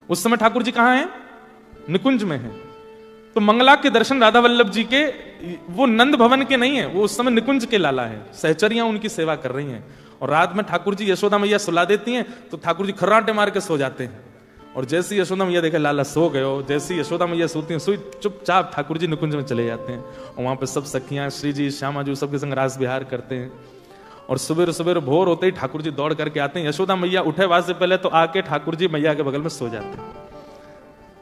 उस समय ठाकुर जी कहां हैं? निकुंज में हैं। तो मंगला के दर्शन राधा वल्लभ जी के वो नंद भवन के नहीं है, वो उस समय निकुंज के लाला है। सहचरियां उनकी सेवा कर रही हैं और रात में ठाकुर जी यशोदा मैया सुला देती हैं तो ठाकुर जी खर्राटे मार के सो जाते हैं। और जैसे यशोदा मैया देखे लाला सो गए हो, जैसी यशोदा मैया सोती हैं, सोई चुपचाप ठाकुर जी निकुंज में चले जाते हैं और वहां पे सब सखियां श्री जी श्यामा जी सबके संग रास विहार करते हैं। और सुबह सुबह भोर होते ही ठाकुर जी दौड़ करके आते हैं। यशोदा मैया उठे बाद से पहले तो आके ठाकुर जी मैया के बगल में सो जाते हैं।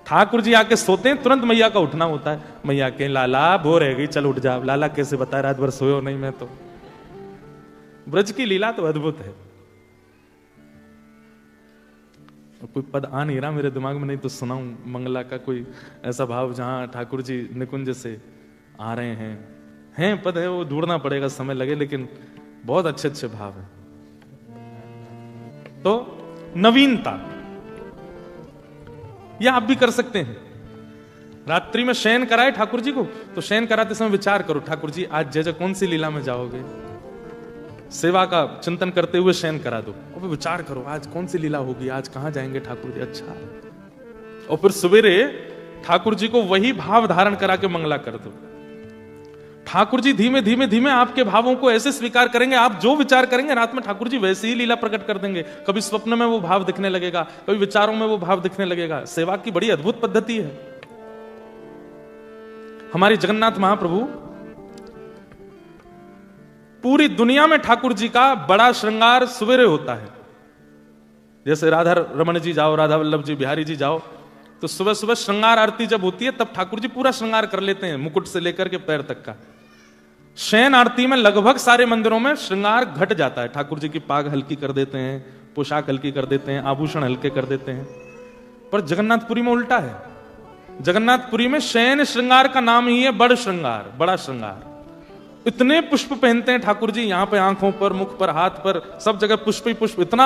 ठाकुर जी आके सोते हैं, तुरंत मैया का उठना होता है। मैया के लाला भोर है गई, चल उठ जा। लाला कैसे बताए, रात भर सोयो नहीं मैं तो। ब्रज की लीला तो अद्भुत है। कोई पद आ नहीं रहा मेरे दिमाग में, नहीं तो सुनाऊं मंगला का कोई ऐसा भाव जहां ठाकुर जी निकुंज से आ रहे हैं पद है, वो ढूंढना पड़ेगा, समय लगे, लेकिन बहुत अच्छे अच्छे भाव है। तो नवीनता यह आप भी कर सकते हैं। रात्रि में शयन कराए ठाकुर जी को, तो शयन कराते समय विचार करो, ठाकुर जी आज जय जय कौन सी लीला में जाओगे, सेवा का चिंतन करते हुए शयन करा दो और फिर विचार करो आज कौन सी लीला होगी, आज कहां जाएंगे ठाकुर जी। अच्छा, और फिर सवेरे ठाकुर जी को वही भाव धारण करा के मंगला कर दो। ठाकुर जी धीमे धीमे धीमे आपके भावों को ऐसे स्वीकार करेंगे, आप जो विचार करेंगे रात में ठाकुर जी वैसे ही लीला प्रकट कर देंगे। कभी स्वप्न में वो भाव दिखने लगेगा, कभी विचारों में वो भाव दिखने लगेगा। सेवा की बड़ी अद्भुत पद्धति है। हमारे जगन्नाथ महाप्रभु, पूरी दुनिया में ठाकुर जी का बड़ा श्रृंगार सवेरे होता है। जैसे राधा रमन जी जाओ, राधा वल्लभ जी, बिहारी जी जाओ, तो सुबह सुबह श्रृंगार आरती जब होती है तब ठाकुर जी पूरा श्रृंगार कर लेते हैं, मुकुट से लेकर के पैर तक का। शयन आरती में लगभग सारे मंदिरों में श्रृंगार घट जाता है। ठाकुर जी की पाग हल्की कर देते हैं, पोशाक हल्की कर देते हैं, आभूषण हल्के कर देते हैं। पर जगन्नाथपुरी में उल्टा है। जगन्नाथपुरी में शयन श्रृंगार का नाम ही है बड़ श्रृंगार, बड़ा श्रृंगार। इतने पुष्प पहनते हैं ठाकुर जी, यहां पे आंखों पर, मुख पर, हाथ पर, सब जगह पुष्प ही पुष्प। इतना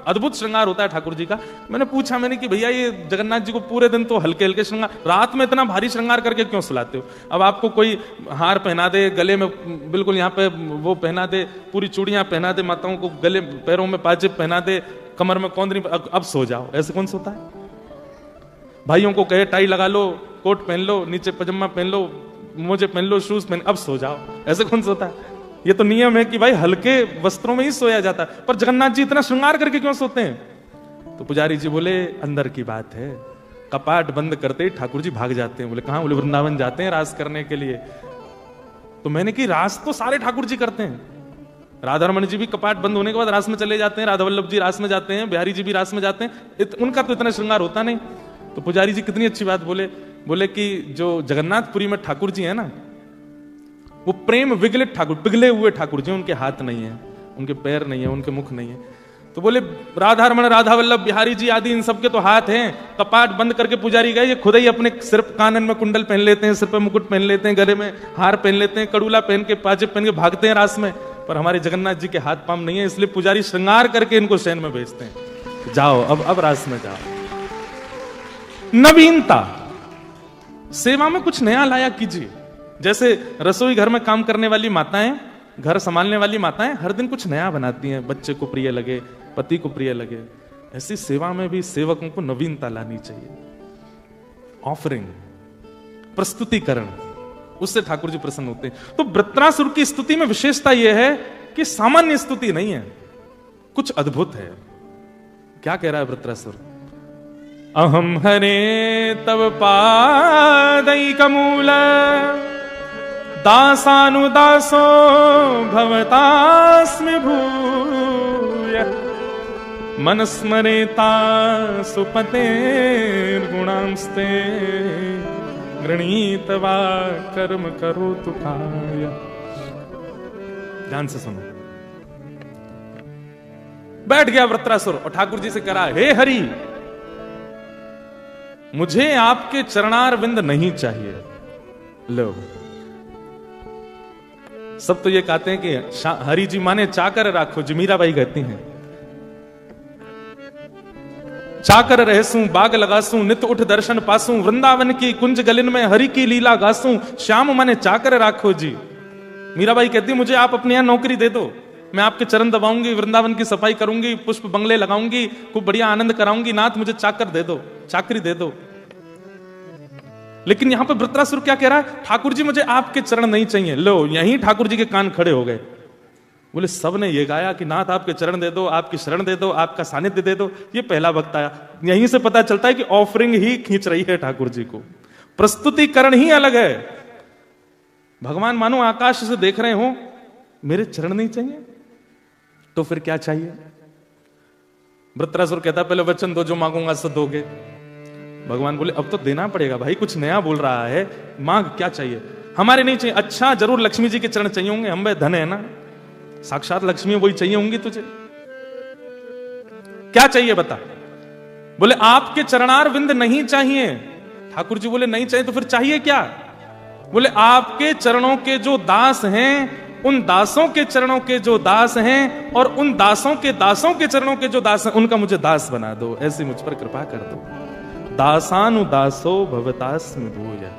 अद्भुत श्रृंगार होता है ठाकुर जी का। मैंने पूछा कि भैया ये जगन्नाथ जी को पूरे दिन तो हल्के हल्के श्रृंगार, रात में इतना भारी श्रृंगार करके क्यों सुलाते हो? अब आपको कोई हार पहना दे, गले में बिल्कुल यहाँ पे वो पहना दे, पूरी चूड़ियां पहना दे, माताओं को गले पैरों में पाजेब पहना दे, कमर में कौंदरी, अब सो जाओ, ऐसे कौन सोता है? भाइयों को कहे टाई लगा लो, कोट पहन लो, नीचे पजामा पहन लो, मोजे पहन लो, शूज पहन, अब सो जाओ, ऐसे कौन सोता है? ये तो नियम है कि भाई हल्के वस्त्रों में ही सोया जाता है। पर जगन्नाथ जी इतना श्रृंगार करके क्यों सोते हैं? तो पुजारी जी बोले अंदर की बात है। कपाट बंद करते ही ठाकुर जी भाग जाते हैं। बोले कहां? बोले वृंदावन जाते हैं रास करने के लिए। तो मैंने कि रास तो सारे ठाकुर जी करते हैं। राधा रमन जी भी कपाट बंद होने के बाद रास में चले जाते हैं, राधा वल्लभ जी रास में जाते हैं, बिहारी जी भी रास में जाते हैं, उनका तो इतना श्रृंगार होता नहीं। तो पुजारी जी कितनी अच्छी बात बोले कि जो जगन्नाथपुरी में ठाकुर जी है ना, वो प्रेम विगलित ठाकुर, पिघले हुए ठाकुर जी, उनके हाथ नहीं है, उनके पैर नहीं है, उनके मुख नहीं है। तो बोले राधा रमन, राधा वल्लभ, बिहारी जी आदि इन सबके तो हाथ हैं। कपाट बंद करके पुजारी गए, ये खुद ही अपने सिर कानन में कुंडल पहन लेते हैं, सिर पे मुकुट पहन लेते हैं, गले में हार पहन लेते हैं, कड़ूला पहन के, पाजेब पहन के भागते हैं रास में। पर हमारे जगन्नाथ जी के हाथ पाम नहीं है, इसलिए पुजारी श्रृंगार करके इनको शयन में भेजते हैं। जाओ अब रास में जाओ। नवीनता, सेवा में कुछ नया लाया कीजिए। जैसे रसोई घर में काम करने वाली माताएं, घर संभालने वाली माताएं हर दिन कुछ नया बनाती हैं, बच्चे को प्रिय लगे, पति को प्रिय लगे। ऐसी सेवा में भी सेवकों को नवीनता लानी चाहिए। ऑफरिंग, प्रस्तुतिकरण, उससे ठाकुर जी प्रसन्न होते हैं। तो वृत्रासुर की स्तुति में विशेषता यह है कि सामान्य स्तुति नहीं है, कुछ अद्भुत है। क्या कह रहा है वृत्रासुर? अहम हरे तव पादैकमूल दासानुदासो भवतास्मि भूय मनस्मरेता सुपतेर्गुणांस्ते गृणीतवा कर्म करोतु काय। ध्यान से सुनो। बैठ गया वृत्रासुर और ठाकुर जी से कहा, हे हरि, मुझे आपके चरणार विंद नहीं चाहिए। लो, सब तो ये कहते हैं कि हरि जी माने चाकर राखो, जी मीराबाई कहती हैं। चाकर रहसूं, बाग लगासूं, नित उठ दर्शन पासूं, वृंदावन की कुंज गलिन में हरि की लीला गासूं, श्याम माने चाकर राखो जी। मीराबाई कहती मुझे आप अपने यहां नौकरी दे दो, मैं आपके चरण दबाऊंगी, वृंदावन की सफाई करूंगी, पुष्प बंगले लगाऊंगी, खूब बढ़िया आनंद कराऊंगी, नाथ मुझे चाकर दे दो, चाकरी दे दो। लेकिन यहां पर वृत्रासुर क्या कह रहा है, ठाकुर जी मुझे आपके चरण नहीं चाहिए। लो, यहीं ठाकुर जी के कान खड़े हो गए। बोले सब ने ये गाया कि नाथ आपके चरण दे दो, आपकी शरण दे दो, आपका सानिध्य दे दो। ये पहला वक्त आया। यहीं से पता चलता है कि ऑफरिंग ही खींच रही है ठाकुर जी को, प्रस्तुतिकरण ही अलग है। भगवान मानो आकाश से देख रहे हो, मेरे चरण नहीं चाहिए तो फिर क्या चाहिए? वृत्रासुर कहता पहले वचन दो, जो मांगूंगा सो दोगे। भगवान बोले अब तो देना पड़ेगा भाई, कुछ नया बोल रहा है, मांग क्या चाहिए? हमारे नहीं चाहिए। अच्छा जरूर लक्ष्मी जी के चरण चाहिए होंगे, हम भाई धन है ना, साक्षात लक्ष्मी वही चाहिए होंगी तुझे। क्या चाहिए बता? बोले आपके चरणार विंद नहीं चाहिए। ठाकुर जी बोले नहीं चाहिए तो फिर चाहिए क्या? बोले आपके चरणों के जो दास हैं, उन दासों के चरणों के जो दास हैं, और उन दासों के चरणों के जो दास हैं, उनका मुझे दास बना दो, ऐसी मुझ पर कृपा कर दो। दासानुदासो भवतास्मि भूय।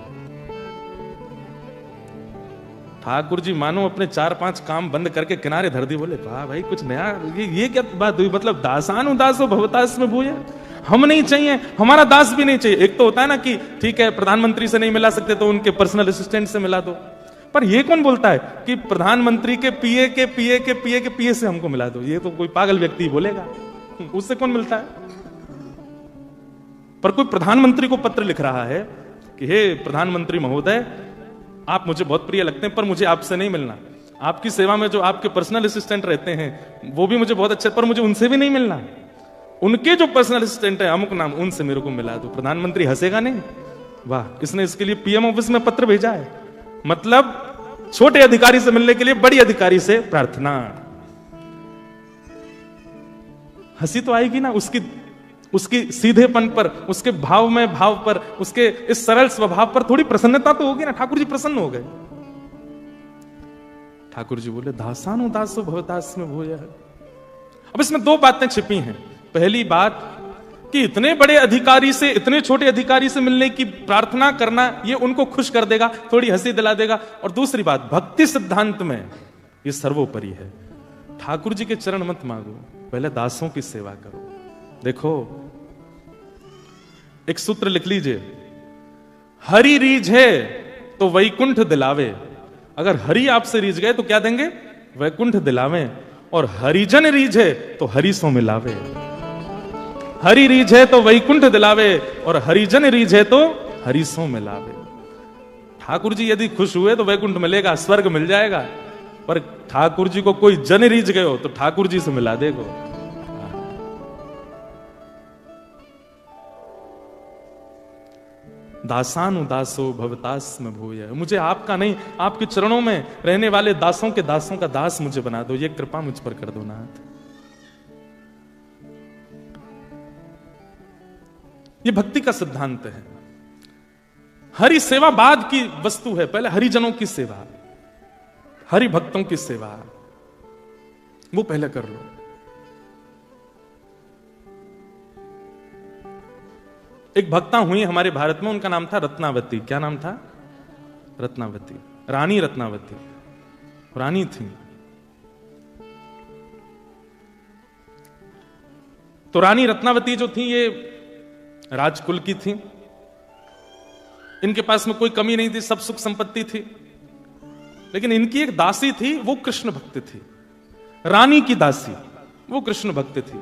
ठाकुर जी मानो अपने 4-5 काम बंद करके किनारे धर दी। बोले वाह भाई, कुछ नया, ये क्या बात हुई? मतलब दासानुदासो भवतास्मि भूय, हम नहीं चाहिए, हमारा दास भी नहीं चाहिए। एक तो होता है ना कि ठीक है प्रधानमंत्री से नहीं मिला सकते तो उनके पर्सनल असिस्टेंट से मिला दो, पर ये कौन बोलता है कि प्रधानमंत्री के पीए के पीए के पीए के पीए से हमको मिला दो? ये तो कोई पागल व्यक्ति बोलेगा, उससे कौन मिलता है? पर कोई प्रधानमंत्री को पत्र लिख रहा है कि हे प्रधानमंत्री महोदय, आप मुझे बहुत प्रिय लगते हैं पर मुझे आपसे नहीं मिलना। आपकी सेवा में जो आपके पर्सनल असिस्टेंट रहते हैं वो भी मुझे बहुत अच्छे, पर मुझे उनसे भी नहीं मिलना। उनके जो पर्सनल असिस्टेंट है अमुक नाम, उनसे मेरे को मिला दो। प्रधानमंत्री हंसेगा नहीं, वाह इसने इसके लिए पीएम ऑफिस में पत्र भेजा है। मतलब छोटे अधिकारी से मिलने के लिए बड़ी अधिकारी से प्रार्थना। हंसी तो आएगी ना उसकी सीधेपन पर, उसके भाव में भाव पर, उसके इस सरल स्वभाव पर थोड़ी प्रसन्नता तो होगी ना। ठाकुर जी प्रसन्न हो गए। ठाकुर जी बोले दासानुदासो भवतास्मि भूय। अब इसमें 2 बातें छिपी हैं। पहली बात कि इतने बड़े अधिकारी से इतने छोटे अधिकारी से मिलने की प्रार्थना करना, ये उनको खुश कर देगा, थोड़ी हंसी दिला देगा। और दूसरी बात, भक्ति सिद्धांत में ये सर्वोपरि है। ठाकुर जी के चरण मत मांगो, पहले दासों की सेवा करो। देखो एक सूत्र लिख लीजिए, हरि रीझे तो वैकुंठ दिलावे। अगर हरि आपसे रीझ गए तो क्या देंगे? वैकुंठ दिलावे। और हरिजन रीझे तो हरि सो मिलावे। हरि रीझे तो वैकुंठ दिलावे और हरिजन रीझे तो हरि सो मिलावे। ठाकुर जी यदि खुश हुए तो वैकुंठ मिलेगा, स्वर्ग मिल जाएगा। पर ठाकुर जी को कोई जन रीझ गए हो तो ठाकुर जी से मिला देगो। दासानुदासो भवतास्मि भूय। मुझे आपका नहीं, आपके चरणों में रहने वाले दासों के दासों का दास मुझे बना दो, ये कृपा मुझ पर कर दो नाथ। ये भक्ति का सिद्धांत है। हरि सेवा बाद की वस्तु है, पहले हरिजनों की सेवा, हरि भक्तों की सेवा वो पहले कर लो। एक भक्ता हुई हमारे भारत में, उनका नाम था रत्नावती। क्या नाम था? रत्नावती, रानी रत्नावती, रानी थी। तो रानी रत्नावती जो थी ये राजकुल की थी। इनके पास में कोई कमी नहीं थी, सब सुख संपत्ति थी। लेकिन इनकी एक दासी थी, वो कृष्ण भक्त थी। रानी की दासी वो कृष्ण भक्त थी।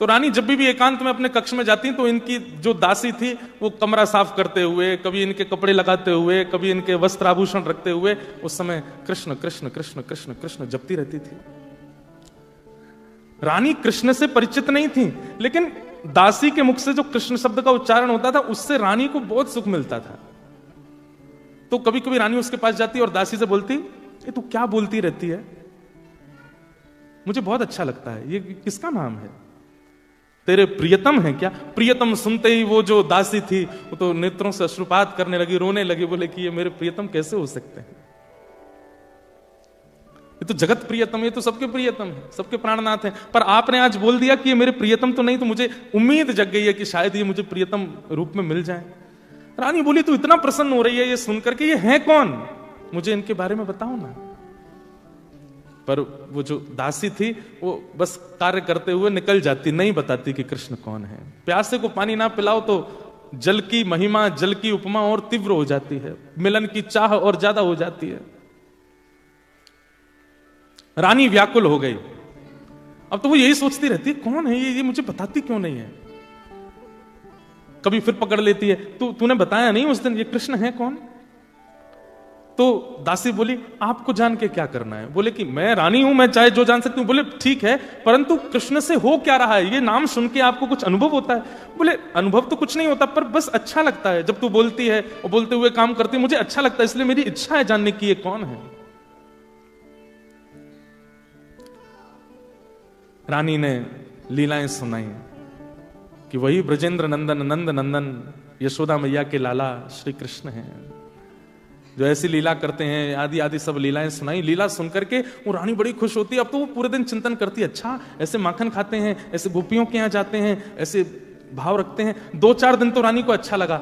तो रानी जब भी एकांत में अपने कक्ष में जाती तो इनकी जो दासी थी वो कमरा साफ करते हुए, कभी इनके कपड़े लगाते हुए, कभी इनके वस्त्र आभूषण रखते हुए उस समय कृष्ण कृष्ण कृष्ण कृष्ण कृष्ण जपती रहती थी। रानी कृष्ण से परिचित नहीं थी, लेकिन दासी के मुख से जो कृष्ण शब्द का उच्चारण होता था उससे रानी को बहुत सुख मिलता था। तो कभी कभी रानी उसके पास जाती और दासी से बोलती, ये तू क्या बोलती रहती है, मुझे बहुत अच्छा लगता है, ये किसका नाम है, तेरे प्रियतम है क्या? प्रियतम सुनते ही वो जो दासी थी वो तो नेत्रों से अश्रुपात करने लगी, रोने लगी। बोले कि ये मेरे प्रियतम कैसे हो सकते हैं, ये तो जगत प्रियतम, ये तो सबके प्रियतम है, सबके प्राणनाथ हैं। पर आपने आज बोल दिया कि ये मेरे प्रियतम तो नहीं, तो मुझे उम्मीद जग गई है कि शायद ये मुझे प्रियतम रूप में मिल जाए। रानी बोली तू इतना प्रसन्न हो रही है ये सुनकर के, ये है कौन, मुझे इनके बारे में बताओ ना। पर वो जो दासी थी वो बस कार्य करते हुए निकल जाती, नहीं बताती कि कृष्ण कौन है। प्यासे को पानी ना पिलाओ तो जल की महिमा, जल की उपमा और तीव्र हो जाती है, मिलन की चाह और ज्यादा हो जाती है। रानी व्याकुल हो गई। अब तो वो यही सोचती रहती है, कौन है ये मुझे बताती क्यों नहीं है। कभी फिर पकड़ लेती है, तूने बताया नहीं उस दिन ये कृष्ण है कौन। तो दासी बोली, आपको जान के क्या करना है। बोले कि मैं रानी हूं, मैं चाहे जो जान सकती हूं। बोले ठीक है, परंतु कृष्ण से हो क्या रहा है, ये नाम सुन के आपको कुछ अनुभव होता है। बोले अनुभव तो कुछ नहीं होता, पर बस अच्छा लगता है जब तू बोलती है और बोलते हुए काम करती है, मुझे अच्छा लगता है, इसलिए मेरी इच्छा है जानने की ये कौन है। रानी ने लीलाएं सुनाई कि वही ब्रजेंद्र नंदन, नंद नंदन, यशोदा मैया के लाला श्री कृष्ण हैं, जो ऐसी लीला करते हैं। आदि आदि सब लीलाएं सुनाई। लीला सुनकर के वो रानी बड़ी खुश होती है। अब तो वो पूरे दिन चिंतन करती है, अच्छा ऐसे माखन खाते हैं, ऐसे गोपियों के यहां जाते हैं, ऐसे भाव रखते हैं। 2-4 दिन तो रानी को अच्छा लगा।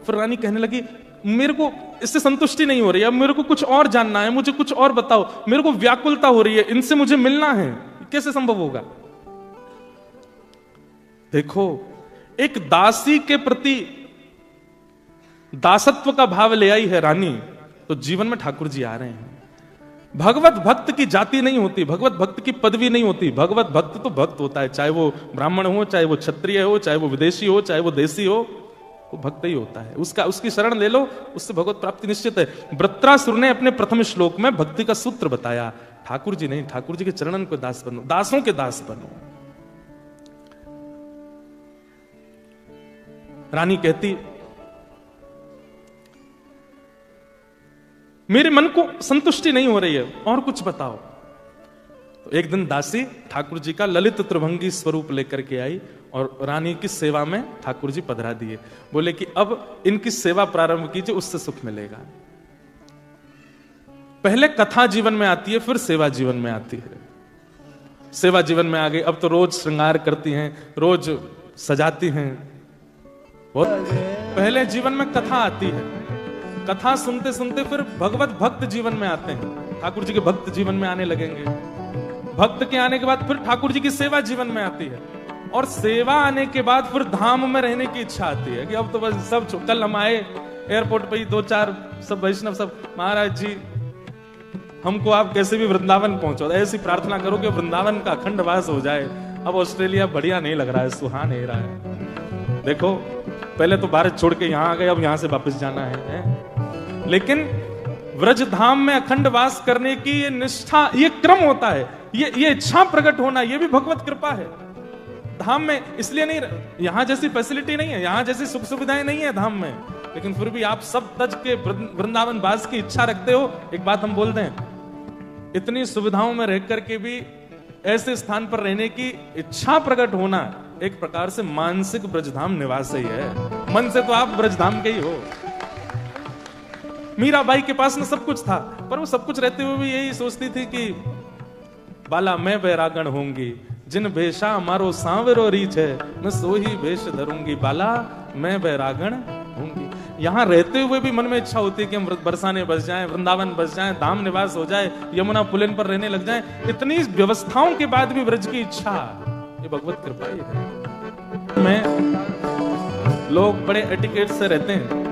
फिर रानी कहने लगी, मेरे को इससे संतुष्टि नहीं हो रही है, अब मेरे को कुछ और जानना है, मुझे कुछ और बताओ, मेरे को व्याकुलता हो रही है, इनसे मुझे मिलना है। कैसे संभव होगा। देखो, एक दासी के प्रति दासत्व का भाव ले आई है रानी, तो जीवन में ठाकुर जी आ रहे हैं। भगवत भक्त की जाति नहीं होती, भगवत भक्त की पदवी नहीं होती। भगवत भक्त तो भक्त होता है, चाहे वो ब्राह्मण हो, चाहे वो क्षत्रिय हो, चाहे वो विदेशी हो, चाहे वो देसी हो, वो भक्त ही होता है। उसकी शरण ले लो, उससे भगवत प्राप्ति निश्चित है। वृत्रासुर ने अपने प्रथम श्लोक में भक्ति का सूत्र बताया। ठाकुर जी नहीं, ठाकुर जी के चरणन को दास बनो, दासों के दास बनो। रानी कहती, मेरे मन को संतुष्टि नहीं हो रही है, और कुछ बताओ। तो एक दिन दासी ठाकुर जी का ललित त्रिभंगी स्वरूप लेकर के आई और रानी की सेवा में ठाकुर जी पधरा दिए। बोले कि अब इनकी सेवा प्रारंभ कीजिए, उससे सुख मिलेगा। पहले कथा जीवन में आती है, फिर सेवा जीवन में आती है। सेवा जीवन में आ गई, अब तो रोज श्रृंगार करती हैं, रोज सजाती हैं। पहले जीवन में कथा आती है, कथा सुनते सुनते फिर भगवत भक्त जीवन में आते हैं, ठाकुर जी के भक्त जीवन में आने लगेंगे। भक्त के आने के बाद फिर ठाकुर जी की सेवा जीवन में आती है, और सेवा आने के बाद फिर धाम में रहने की इच्छा आती है कि अब तो बस सब कल हम आए एयरपोर्ट पे ही 2-4 सब वैष्णव सब, महाराज जी हमको आप कैसे भी वृंदावन पहुंचो, ऐसी प्रार्थना करो कि वृंदावन का अखंड वास हो जाए। अब ऑस्ट्रेलिया बढ़िया नहीं लग रहा है, सुहा नहीं रहा है। देखो पहले तो भारत छोड़ के यहां आ गए, अब यहां से वापस जाना है। लेकिन व्रज धाम में अखंड वास करने की ये निष्ठा, ये क्रम होता है, ये इच्छा प्रकट होना, ये भी भगवत कृपा है। धाम में इसलिए नहीं, यहां जैसी फैसिलिटी नहीं है, यहां जैसी सुख सुविधाएं नहीं है धाम में, लेकिन फिर भी आप सब तज के वृंदावन वास की इच्छा रखते हो। एक बात हम बोल दें, इतनी सुविधाओं में रह करके भी ऐसे स्थान पर रहने की इच्छा प्रकट होना एक प्रकार से मानसिक ब्रजधाम निवास ही है। मन से तो आप ब्रजधाम के ही हो। मीराबाई के पास में सब कुछ था, पर वो सब कुछ रहते हुए भी यही सोचती थी कि बाला मैं बैरागण होंगी, जिन भेषा मारो सांवरो रीछ है, मैं सो ही भेष धरूंगी, बाला मैं बैरागण होंगी। यहां रहते हुए भी मन में इच्छा होती है कि हम बरसाने बस जाएं, वृंदावन बस जाएं, धाम निवास हो जाए, यमुना पुलिन पर रहने लग जाएं। इतनी व्यवस्थाओं के बाद भी ब्रज की इच्छा, ये भगवत कृपा ही है। में लोग बड़े एटिकेट से रहते हैं,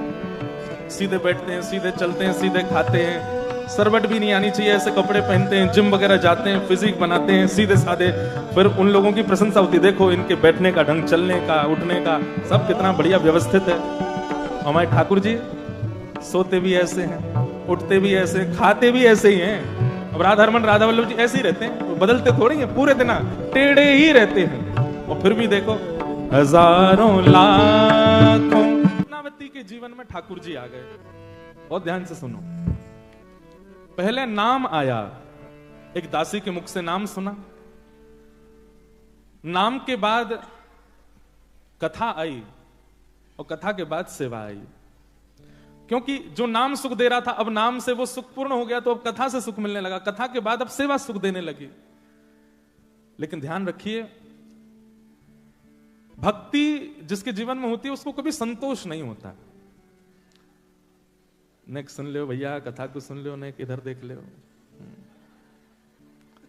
सीधे बैठते हैं, सीधे चलते हैं, सीधे खाते हैं, सरबट भी नहीं आनी चाहिए, ऐसे कपड़े पहनते हैं, जिम वगैरह जाते हैं, फिजिक बनाते हैं, सीधे साधे। फिर उन लोगों की प्रशंसा होती है, देखो इनके बैठने का ढंग, चलने का, उठने का, सब कितना बढ़िया व्यवस्थित है। हमारे ठाकुर जी सोते भी ऐसे हैं, उठते भी ऐसे, खाते भी ऐसे ही हैं। अब राधा रमन राधा वल्लभ जी ऐसे ही रहते हैं, वो बदलते थोड़ी हैं, पूरे दिन टेढ़े ही रहते हैं। और फिर भी देखो हजारों लाखों नावती के जीवन में ठाकुर जी आ गए। बहुत ध्यान से सुनो, पहले नाम आया, एक दासी के मुख से नाम सुना, नाम के बाद कथा आई, और कथा के बाद सेवा आई। क्योंकि जो नाम सुख दे रहा था, अब नाम से वो सुख पूर्ण हो गया, तो अब कथा से सुख मिलने लगा, कथा के बाद अब सेवा सुख देने लगी। लेकिन ध्यान रखिए, भक्ति जिसके जीवन में होती है उसको कभी संतोष नहीं होता। नेक सुन लो भैया, कथा को सुन लो, नेक इधर देख लो।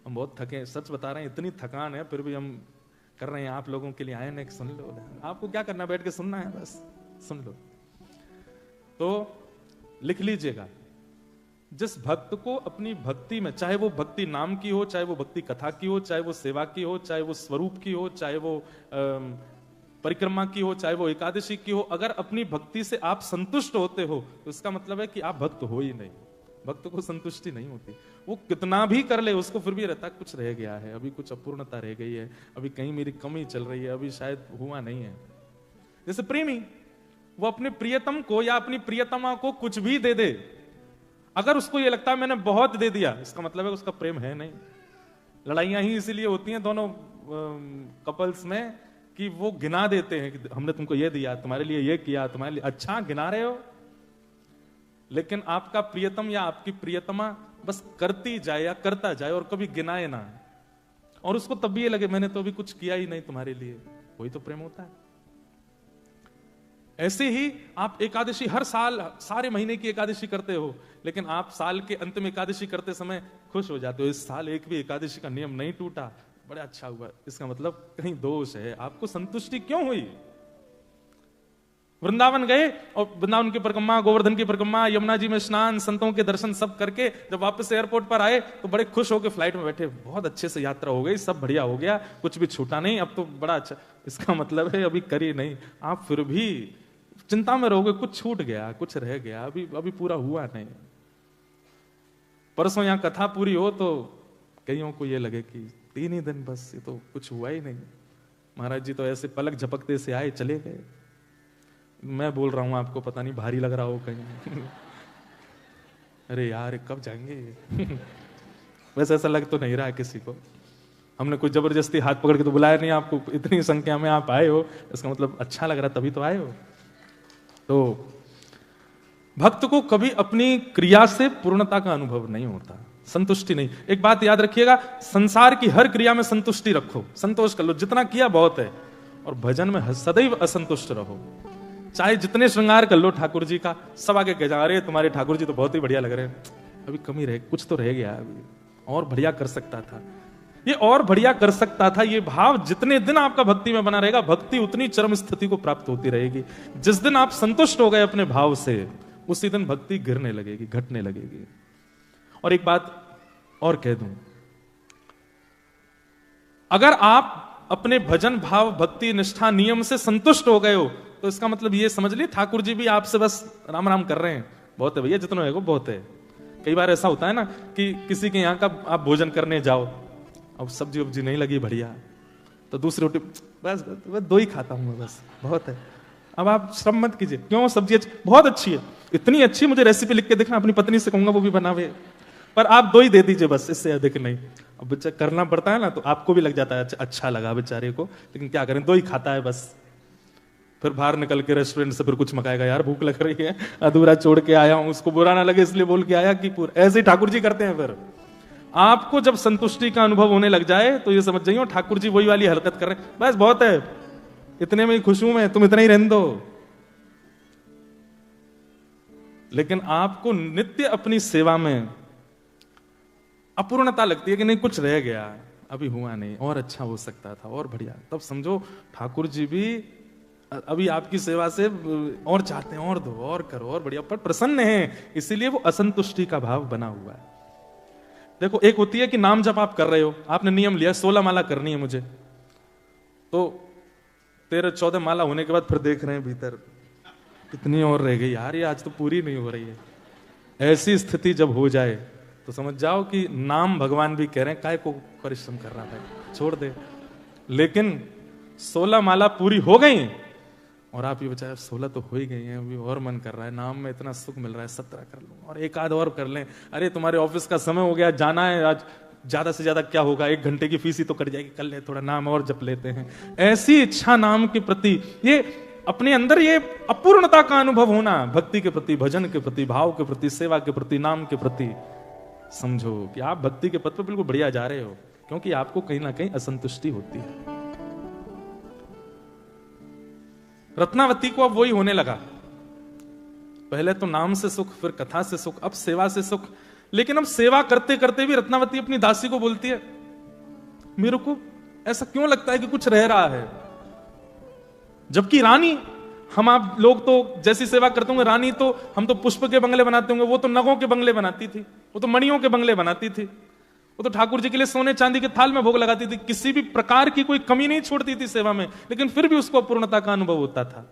हम बहुत थके, सच बता रहे हैं, इतनी थकान है फिर भी हम कर रहे हैं, आप लोगों के लिए आए ना, सुन लो। आपको क्या करना, बैठ के सुनना है, बस सुन लो। तो लिख लीजिएगा, जिस भक्त को अपनी भक्ति में, चाहे वो भक्ति नाम की हो, चाहे वो भक्ति कथा की हो, चाहे वो सेवा की हो, चाहे वो स्वरूप की हो, चाहे वो परिक्रमा की हो, चाहे वो एकादशी की हो, अगर अपनी भक्ति से आप संतुष्ट होते हो तो इसका मतलब है कि आप भक्त हो ही नहीं। भक्त को संतुष्टि नहीं होती, वो कितना भी कर ले उसको फिर भी रहता कुछ रह गया है, अभी कुछ अपूर्णता रह गई है, अभी कहीं मेरी कमी चल रही है, अभी शायद हुआ नहीं है। जैसे प्रेमी, वो अपने प्रियतम को या अपनी प्रियतमा को कुछ भी दे दे, अगर उसको ये लगता है मैंने बहुत दे दिया, इसका मतलब है उसका प्रेम है नहीं। लड़ाइयां ही इसीलिए होती हैं दोनों कपल्स में कि वो गिना देते हैं कि हमने तुमको ये दिया, तुम्हारे लिए ये किया, तुम्हारे लिए, अच्छा गिना रहे हो, लेकिन आपका प्रियतम या आपकी प्रियतमा बस करती जाए या करता जाए और कभी गिनाए ना, और उसको तब भी ये लगे मैंने तो अभी कुछ किया ही नहीं तुम्हारे लिए, वही तो प्रेम होता है। ऐसे ही आप एकादशी हर साल सारे महीने की एकादशी करते हो, लेकिन आप साल के अंत में एकादशी करते समय खुश हो जाते हो, इस साल एक भी एकादशी का नियम नहीं टूटा, बड़ा अच्छा हुआ। इसका मतलब कहीं दोष है, आपको संतुष्टि क्यों हुई? वृंदावन गए और वृंदावन की परिक्रमा, गोवर्धन की परिक्रमा, यमुना जी में स्नान, संतों के दर्शन सब करके जब वापस एयरपोर्ट पर आए तो बड़े खुश होकर फ्लाइट में बैठे, बहुत अच्छे से यात्रा हो गई, सब बढ़िया हो गया, कुछ भी छूटा नहीं, अब तो बड़ा अच्छा। इसका मतलब है अभी करी नहीं, आप फिर भी चिंता में रहोगे, कुछ छूट गया, कुछ रह गया, अभी पूरा हुआ नहीं। परसों यहां कथा पूरी हो तो कईयों को ये लगे कि 3 ही दिन बस, ये तो कुछ हुआ ही नहीं, महाराज जी तो ऐसे पलक झपकते से आए चले गए। मैं बोल रहा हूं आपको, पता नहीं भारी लग रहा हो कहीं अरे यार कब जाएंगे वैसे ऐसा लग तो नहीं रहा है किसी को, हमने कोई जबरदस्ती हाथ पकड़ के तो बुलाया नहीं आपको, इतनी संख्या में आप आए हो, इसका मतलब अच्छा लग रहा तभी तो आए हो। तो भक्त को कभी अपनी क्रिया से पूर्णता का अनुभव नहीं होता, संतुष्टि नहीं। एक बात याद रखिएगा, संसार की हर क्रिया में संतुष्टि रखो, संतोष कर लो, जितना किया बहुत है, और भजन में सदैव असंतुष्ट रहो। चाहे जितने श्रृंगार कर लो ठाकुर जी का, सब आगे कह जा रहे तुम्हारे ठाकुर जी तो बहुत ही बढ़िया लग रहे हैं, अभी कमी रहे, कुछ तो रह गया, अभी और बढ़िया कर सकता था, ये और बढ़िया कर सकता था। ये भाव जितने दिन आपका भक्ति में बना रहेगा, भक्ति उतनी चरम स्थिति को प्राप्त होती रहेगी। जिस दिन आप संतुष्ट हो गए अपने भाव से, उसी दिन भक्ति गिरने लगेगी, घटने लगेगी। और एक बात और कह दूं, अगर आप अपने भजन भाव भक्ति निष्ठा नियम से संतुष्ट हो गए हो, तो इसका मतलब ये समझ लिए ठाकुर जी भी आपसे बस राम राम कर रहे हैं, बहुत है भैया, जितना है वो बहुत है। कई बार ऐसा होता है ना कि किसी के यहाँ का आप भोजन करने जाओ, अब सब्जी वब्जी नहीं लगी बढ़िया, तो दूसरी रोटी बस 2 ही खाता हूं मैं, बस बहुत है। अब आप श्रम मत कीजिए, क्यों सब्जी बहुत अच्छी है, इतनी अच्छी, मुझे रेसिपी लिख के देखना, अपनी पत्नी से कहूंगा वो भी बनावे, पर आप 2 ही दे दीजिए बस, इससे अधिक नहीं। अब बच्चा करना पड़ता है ना, तो आपको भी लग जाता है अच्छा लगा बेचारे को, लेकिन क्या करें, 2 ही खाता है बस। फिर बाहर निकल के रेस्टोरेंट से फिर कुछ मंगाएगा, यार भूख लग रही है, अधूरा छोड़ के आया हूं, उसको बुरा ना लगे इसलिए बोल के आया कि पूरा। ऐसे ही ठाकुर जी करते हैं। फिर आपको जब संतुष्टि का अनुभव होने लग जाए तो ये समझ जाइए ठाकुर जी वही वाली हरकत कर रहे हैं, बस बहुत है, इतने में ही खुश हूं मैं, तुम इतना ही रहने दो। लेकिन आपको नित्य अपनी सेवा में अपूर्णता लगती है कि नहीं कुछ रह गया, अभी हुआ नहीं, और अच्छा हो सकता था, और बढ़िया, तब समझो ठाकुर जी भी अभी आपकी सेवा से और चाहते हैं, और दो, और करो, और बढ़िया, पर प्रसन्न है, इसीलिए वो असंतुष्टि का भाव बना हुआ है। देखो, एक होती है कि नाम जब आप कर रहे हो, आपने नियम लिया 16 माला करनी है मुझे, तो 13-14 माला होने के बाद फिर देख रहे हैं भीतर कितनी और रह गई यार, ये आज तो पूरी नहीं हो रही है। ऐसी स्थिति जब हो जाए तो समझ जाओ कि नाम भगवान भी कह रहे हैं, काय को परिश्रम कर रहा है, छोड़ दे। लेकिन 16 माला पूरी हो गई और आप ये बचाए 16 तो हो ही गई हैं, अभी और मन कर रहा है, नाम में इतना सुख मिल रहा है, 17 कर लूं और एक आध और कर लें, अरे तुम्हारे ऑफिस का समय हो गया, जाना है आज, ज्यादा से ज्यादा क्या होगा, 1 घंटे की फीस ही तो कट जाएगी, कर ले थोड़ा नाम और जप लेते हैं। ऐसी इच्छा नाम के प्रति, ये अपने अंदर ये अपूर्णता का अनुभव होना, भक्ति के प्रति, भजन के प्रति, भाव के प्रति, सेवा के प्रति, नाम के प्रति, समझो कि आप भक्ति के पथ पर बिल्कुल बढ़िया जा रहे हो, क्योंकि आपको कहीं ना कहीं असंतुष्टि होती है। रत्नावती को अब वही होने लगा, पहले तो नाम से सुख, फिर कथा से सुख, अब सेवा से सुख। लेकिन अब सेवा करते करते भी रत्नावती अपनी दासी को बोलती है, मेरे को ऐसा क्यों लगता है कि कुछ रह रहा है, जबकि रानी, हम आप लोग तो जैसी सेवा करते होंगे, रानी तो हम तो पुष्प के बंगले बनाते होंगे, वो तो नगों के बंगले बनाती थी, वो तो मणियों के बंगले बनाती थी, वो तो ठाकुर जी के लिए सोने चांदी के थाल में भोग लगाती थी, किसी भी प्रकार की कोई कमी नहीं छोड़ती थी सेवा में, लेकिन फिर भी उसको अपूर्णता का अनुभव होता था,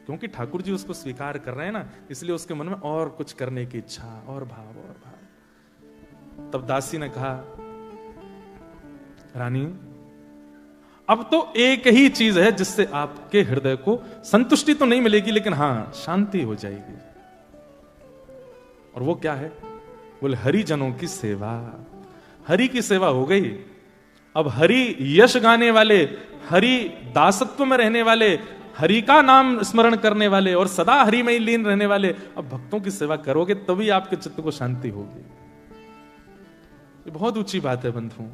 क्योंकि ठाकुर जी उसको स्वीकार कर रहे हैं ना, इसलिए उसके मन में और कुछ करने की इच्छा, और भाव और भाव। तब दासी ने कहा, रानी अब तो एक ही चीज है जिससे आपके हृदय को संतुष्टि तो नहीं मिलेगी, लेकिन हां शांति हो जाएगी, और वो क्या है? बोले हरिजनों की सेवा। हरि की सेवा हो गई, अब हरि यश गाने वाले, हरि दासत्व में रहने वाले, हरि का नाम स्मरण करने वाले और सदा हरि में ही लीन रहने वाले, अब भक्तों की सेवा करोगे तभी आपके चित्त को शांति होगी। ये बहुत ऊंची बात है बंधुओं।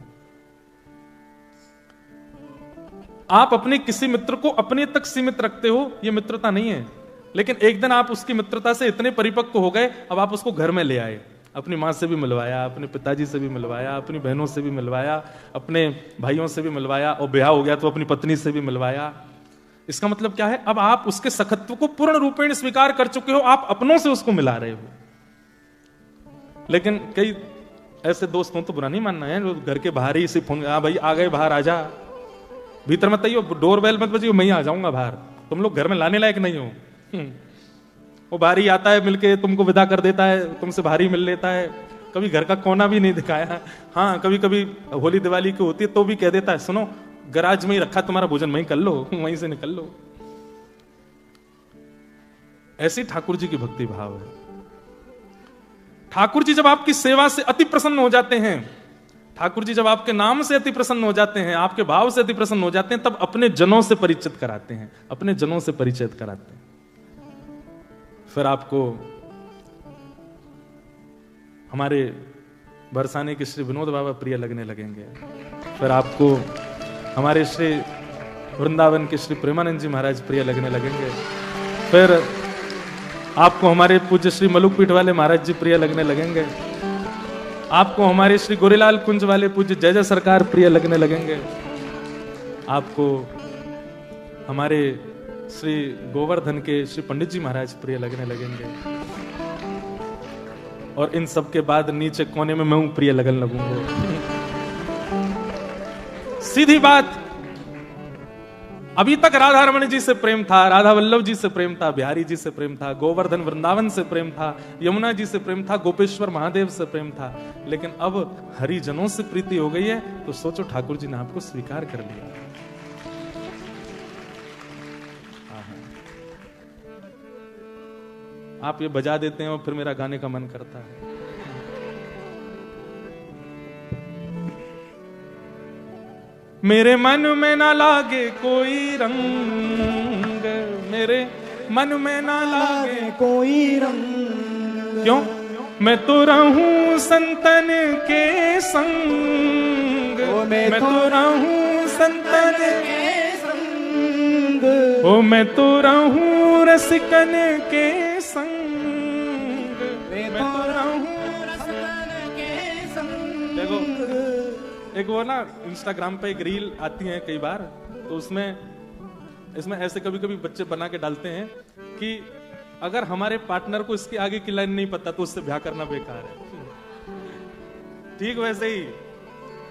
आप अपने किसी मित्र को अपने तक सीमित रखते हो, यह मित्रता नहीं है, लेकिन एक दिन आप उसकी मित्रता से इतने परिपक्व हो गए, अब आप उसको घर में ले आए, अपनी मां से भी मिलवाया, अपने पिताजी से भी मिलवाया, अपनी बहनों से भी मिलवाया, अपने भाइयों से भी मिलवाया, और ब्याह हो गया तो अपनी पत्नी से भी मिलवाया। इसका मतलब क्या है? अब आप उसके सखत्व को पूर्ण रूपेण स्वीकार कर चुके हो, आप अपनों से उसको मिला रहे हो। लेकिन कई ऐसे दोस्त हो तो बुरा नहीं मानना है, घर के बाहर ही इसे फोन, हाँ भाई आ गए, बाहर आ जा, भीतर मत आइयो, डोर बेल मत बजियो, मैं ही आ जाऊंगा बाहर, तुम लोग घर में लाने लायक नहीं हो। वो बाहर ही आता है, मिलके तुमको विदा कर देता है, तुमसे बाहर ही मिल लेता है, कभी घर का कोना भी नहीं दिखाया। हाँ कभी कभी होली दिवाली की होती है तो भी कह देता है, सुनो गराज में ही रखा तुम्हारा भोजन, वहीं कर लो, वहीं से निकल लो। ऐसी ठाकुर जी की भक्ति भाव है। ठाकुर जी जब आपकी सेवा से अति प्रसन्न हो जाते हैं, ठाकुर जी जब आपके नाम से अति प्रसन्न हो जाते हैं, आपके भाव से अति प्रसन्न हो जाते हैं, तब अपने जनों से परिचित कराते हैं, अपने जनों से परिचित कराते हैं। फिर आपको हमारे बरसाने के श्री विनोद बाबा प्रिय लगने लगेंगे, फिर आपको हमारे श्री वृंदावन के श्री प्रेमानंद जी महाराज प्रिय लगने लगेंगे, फिर आपको हमारे पूज्य श्री मलुकपीठ वाले महाराज जी प्रिय लगने लगेंगे, आपको हमारे श्री गोरीलाल कुंज वाले पूज्य जय जय सरकार प्रिय लगने लगेंगे, आपको हमारे श्री गोवर्धन के श्री पंडित जी महाराज प्रिय लगने लगेंगे, और इन सब के बाद नीचे कोने में मैं प्रिय लगने लगूंगा। सीधी बात, अभी तक राधा रमण जी से प्रेम था, राधा वल्लभ जी से प्रेम था, बिहारी जी से प्रेम था, गोवर्धन वृंदावन से प्रेम था, यमुना जी से प्रेम था, गोपेश्वर महादेव से प्रेम था, लेकिन अब हरिजनों से प्रीति हो गई है, तो सोचो ठाकुर जी ने आपको स्वीकार कर लिया। आप ये बजा देते हैं और फिर मेरा गाने का मन करता है। मेरे मन में ना लागे कोई रंग, मेरे मन में ना लागे कोई रंग, क्यों? मैं तो रहूं संतन के संग, मैं तो रहूं संतन के संग, ओ मैं तो रहूं रसिकन के संग, मैं तो रहूं रसिकन के संग। देखो एक वो ना इंस्टाग्राम पे एक रील आती है कई बार, तो इसमें ऐसे कभी कभी बच्चे बना के डालते हैं कि अगर हमारे पार्टनर को इसके आगे की लाइन नहीं पता तो उससे ब्याह करना बेकार है। ठीक वैसे ही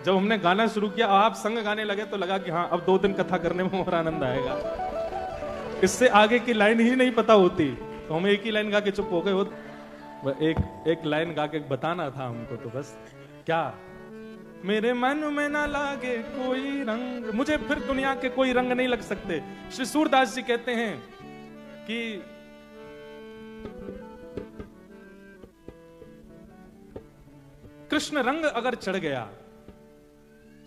जब हमने गाना शुरू किया, आप संग गाने लगे तो लगा कि हाँ अब 2 दिन कथा करने में और आनंद आएगा। इससे आगे की लाइन ही नहीं पता होती तो हम एक ही लाइन गा के चुप हो गए हो। एक लाइन गा के बताना था हमको, तो बस क्या, मेरे मन में ना लागे कोई रंग, मुझे फिर दुनिया के कोई रंग नहीं लग सकते। श्री सूरदास जी कहते हैं कि कृष्ण रंग अगर चढ़ गया,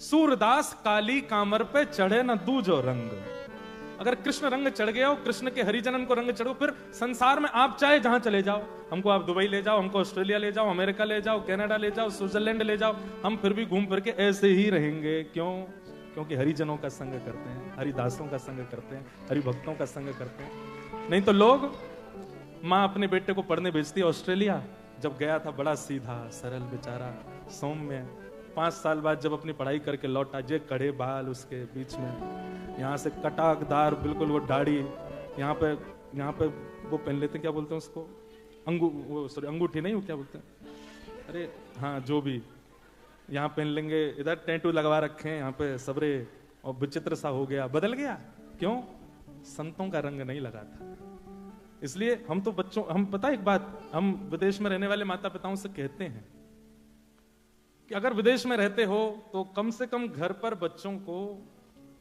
सूरदास काली कामर पे चढ़े न दूजो रंग। अगर कृष्ण रंग चढ़ गया हो, कृष्ण के हरिजनन को रंग चढ़ो, फिर संसार में आप चाहे जहां चले जाओ, हमको आप दुबई ले जाओ, हमको ऑस्ट्रेलिया ले जाओ, अमेरिका ले जाओ, कनाडा ले जाओ, स्विट्जरलैंड ले जाओ, हम फिर भी घूम फिर के ऐसे ही रहेंगे। क्यों? क्योंकि हरिजनों का संग करते हैं, हरिदासों का संग करते हैं, हरिभक्तों का संग करते हैं। नहीं तो लोग, माँ अपने बेटे को पढ़ने भेजती है ऑस्ट्रेलिया, जब गया था बड़ा सीधा सरल बेचारा, सौम्य, 5 साल बाद जब अपनी पढ़ाई करके लौटा, जे कड़े बाल उसके बीच में, यहाँ से कटाकदार बिल्कुल वो दाढ़ी, यहाँ पे वो पहन लेते, क्या बोलते हैं उसको, अंगूठी नहीं, वो क्या बोलते हैं, अरे हाँ जो भी, यहाँ पहन लेंगे, इधर टैटू लगवा रखे हैं यहाँ पे सबरे, और विचित्र सा हो गया, बदल गया। क्यों? संतों का रंग नहीं लगा था। इसलिए हम तो बच्चों, हम पता एक बात, हम विदेश में रहने वाले माता पिताओं से कहते हैं कि अगर विदेश में रहते हो तो कम से कम घर पर बच्चों को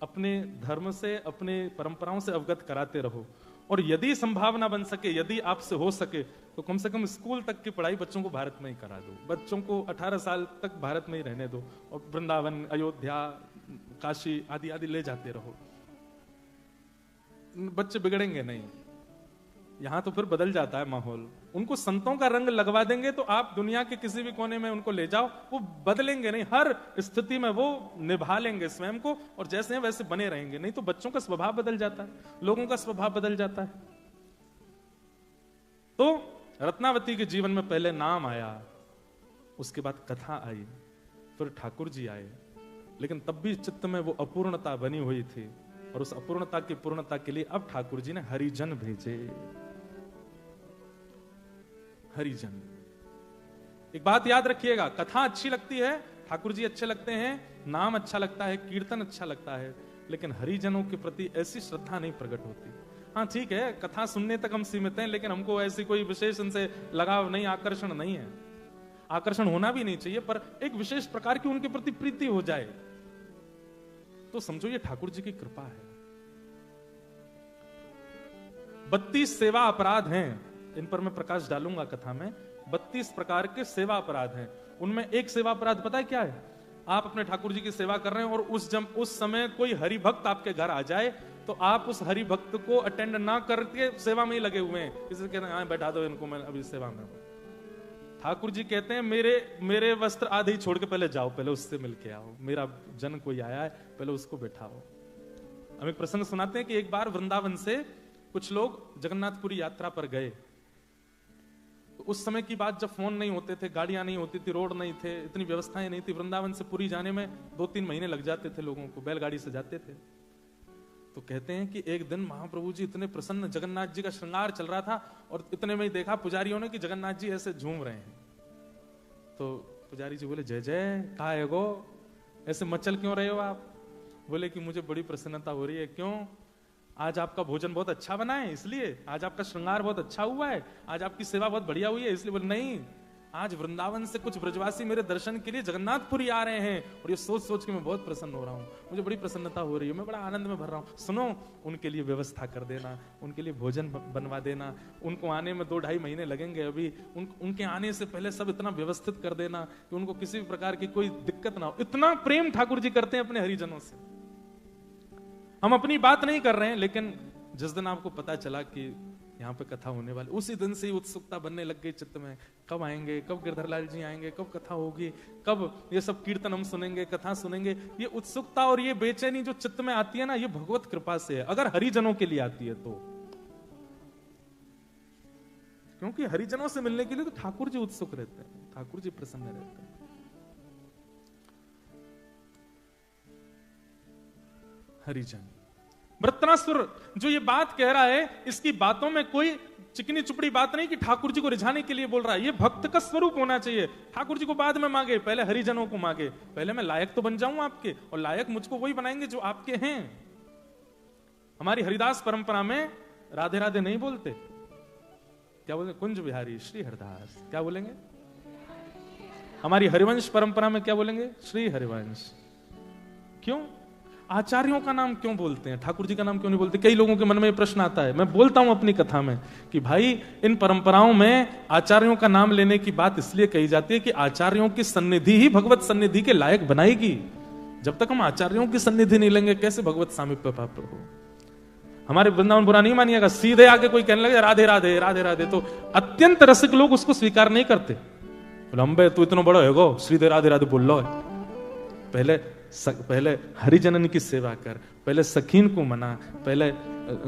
अपने धर्म से, अपने परंपराओं से अवगत कराते रहो, और यदि संभावना बन सके, यदि आपसे हो सके, तो कम से कम स्कूल तक की पढ़ाई बच्चों को भारत में ही करा दो। बच्चों को 18 साल तक भारत में ही रहने दो, और वृंदावन, अयोध्या, काशी आदि आदि ले जाते रहो। बच्चे बिगड़ेंगे नहीं। यहां तो फिर बदल जाता है माहौल। उनको संतों का रंग लगवा देंगे तो आप दुनिया के किसी भी कोने में उनको ले जाओ, वो बदलेंगे नहीं। हर स्थिति में वो निभा लेंगे स्वयं को, और जैसे हैं वैसे बने रहेंगे। नहीं तो बच्चों का स्वभाव बदल जाता है, लोगों का स्वभाव बदल जाता है। तो रत्नावती के जीवन में पहले नाम आया, उसके बाद कथा आई, फिर ठाकुर जी आए, लेकिन तब भी चित्त में वो अपूर्णता बनी हुई थी, और उस अपूर्णता की पूर्णता के लिए अब ठाकुर जी ने हरिजन भेजे। हरिजन, एक बात याद रखिएगा, कथा अच्छी लगती है, ठाकुर जी अच्छे लगते हैं, नाम अच्छा लगता है, कीर्तन अच्छा लगता है, लेकिन हरिजनों के प्रति ऐसी श्रद्धा नहीं प्रकट होती। हाँ ठीक है, कथा सुनने तक हम सीमित हैं, लेकिन हमको ऐसी कोई विशेष इनसे लगाव नहीं, आकर्षण नहीं है। आकर्षण होना भी नहीं चाहिए, पर एक विशेष प्रकार की उनके प्रति प्रीति हो जाए तो समझो ये ठाकुर जी की कृपा है। 32 सेवा अपराध हैं, इन पर मैं प्रकाश डालूंगा कथा में। 32 प्रकार के सेवा अपराध हैं। उनमें एक सेवा अपराध पता है क्या है? आप अपने ठाकुर जी की सेवा कर रहे हैं और उस समय कोई हरि भक्त आपके घर आ जाए तो आप उस हरि भक्त को अटेंड ना करके सेवा में ही लगे हुए हैं। किसी कहते हैं बैठा दो इनको, मैं अभी सेवा में हूं। ठाकुर जी कहते हैं मेरे वस्त्र आधे ही छोड़ के पहले जाओ, पहले उससे मिलके आओ, मेरा जन कोई आया है, पहले उसको बैठाओ। हम एक प्रसंग सुनाते हैं कि एक बार वृंदावन से कुछ लोग जगन्नाथपुरी यात्रा पर गए। तो उस समय की बात जब फोन नहीं होते थे, गाड़ियां नहीं होती थी, रोड नहीं थे, इतनी व्यवस्थाएं नहीं थी। वृंदावन से पुरी जाने में 2-3 महीने लग जाते थे लोगों को, बैलगाड़ी से जाते थे। तो कहते हैं कि एक दिन महाप्रभु जी इतने प्रसन्न, जगन्नाथ जी का श्रृंगार चल रहा था, और इतने में ही देखा पुजारियों ने कि जगन्नाथ जी ऐसे झूम रहे हैं। तो पुजारी जी बोले, जय जय, कहा है गो, ऐसे मचल क्यों रहे हो आप? बोले कि मुझे बड़ी प्रसन्नता हो रही है। क्यों? आज आपका भोजन बहुत अच्छा बना है इसलिए, आज आपका श्रृंगार बहुत अच्छा हुआ है, आज आपकी सेवा बहुत बढ़िया हुई है इसलिए। बोले नहीं, आज वृंदावन से कुछ ब्रजवासी मेरे दर्शन के लिए जगन्नाथपुरी आ रहे हैं, और ये सोच सोच के मैं बहुत प्रसन्न हो रहा हूँ, मुझे बड़ी प्रसन्नता हो रही है, मैं बड़ा आनंद में भर रहा हूँ। सुनो, उनके लिए व्यवस्था कर देना, उनके लिए भोजन बनवा देना, उनको आने में 2-2.5 महीने लगेंगे अभी, उनके आने से पहले सब इतना व्यवस्थित कर देना कि उनको किसी भी प्रकार की कोई दिक्कत ना हो। इतना प्रेम ठाकुर जी करते हैं अपने हरिजनों से। हम अपनी बात नहीं कर रहे हैं, लेकिन जिस दिन आपको पता चला कि यहाँ पे कथा होने वाली, उसी दिन से ही उत्सुकता बनने लग गई चित्त में, कब आएंगे, कब गिरधरलाल जी आएंगे, कब कथा होगी, कब ये सब कीर्तन हम सुनेंगे, कथा सुनेंगे। ये उत्सुकता और ये बेचैनी जो चित्त में आती है ना, ये भगवत कृपा से है, अगर हरिजनों के लिए आती है तो। क्योंकि हरिजनों से मिलने के लिए तो ठाकुर जी उत्सुक रहते हैं, ठाकुर जी प्रसन्न रहते हैं। हरिजन, वृत्रासुर जो ये बात कह रहा है, इसकी बातों में कोई चिकनी चुपड़ी बात नहीं कि ठाकुर जी को रिझाने के लिए बोल रहा है। ये भक्त का स्वरूप होना चाहिए। ठाकुर जी को बाद में मांगे, पहले हरिजनों को मांगे। पहले मैं लायक तो बन जाऊं आपके, और लायक मुझको वही बनाएंगे जो आपके हैं। हमारी हरिदास परंपरा में राधे राधे नहीं बोलते, क्या बोलते? कुंज बिहारी श्री हरिदास। क्या बोलेंगे? हमारी हरिवंश परंपरा में क्या बोलेंगे? श्री हरिवंश। क्यों? आचार्यों का नाम क्यों बोलते हैं, ठाकुर जी का नाम क्यों नहीं बोलते? कई लोगों के मन में प्रश्न आता है। मैं बोलता हूं अपनी कथा में कि भाई, इन परंपराओं में आचार्यों का नाम लेने की बात इसलिए कही जाती है कि आचार्यों की सन्निधि ही भगवत सन्निधि के लायक बनाएगी। जब तक हम आचार्यों की सन्निधि नहीं लेंगे, कैसे भगवत सामीप्य प्राप्त हो? हमारे वृंदावन बुरा नहीं मानिएगा, सीधे आके कोई कहने लगे राधे राधे राधे राधे, तो अत्यंत रसिक लोग उसको स्वीकार नहीं करते। लंबे तू इतना बड़ा होगो, सीधे राधे राधे बोल लो। पहले हरिजनन की सेवा कर, पहले सखीन को मना, पहले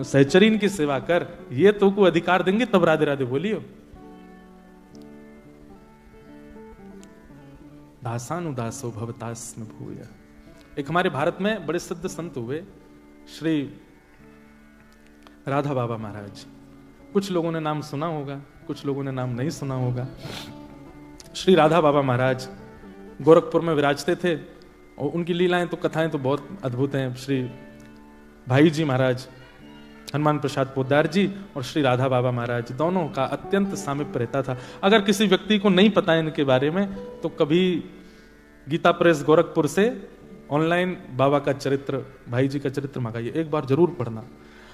सहचरीन की सेवा कर, ये तो को अधिकार देंगे तब राधे राधे बोलियो। दासानुदासो भवतास्म भूय। एक हमारे भारत में बड़े सिद्ध संत हुए श्री राधा बाबा महाराज। कुछ लोगों ने नाम सुना होगा, कुछ लोगों ने नाम नहीं सुना होगा। श्री राधा बाबा महाराज गोरखपुर में विराजते थे और उनकी लीलाएं तो कथाएं तो बहुत अद्भुत हैं। श्री भाई जी महाराज, हनुमान प्रसाद पोद्दार जी और श्री राधा बाबा महाराज, दोनों का अत्यंत सामीप्य रहता था। अगर किसी व्यक्ति को नहीं पता है इनके बारे में तो कभी गीता प्रेस गोरखपुर से ऑनलाइन बाबा का चरित्र, भाई जी का चरित्र मंगाइए, एक बार जरूर पढ़ना।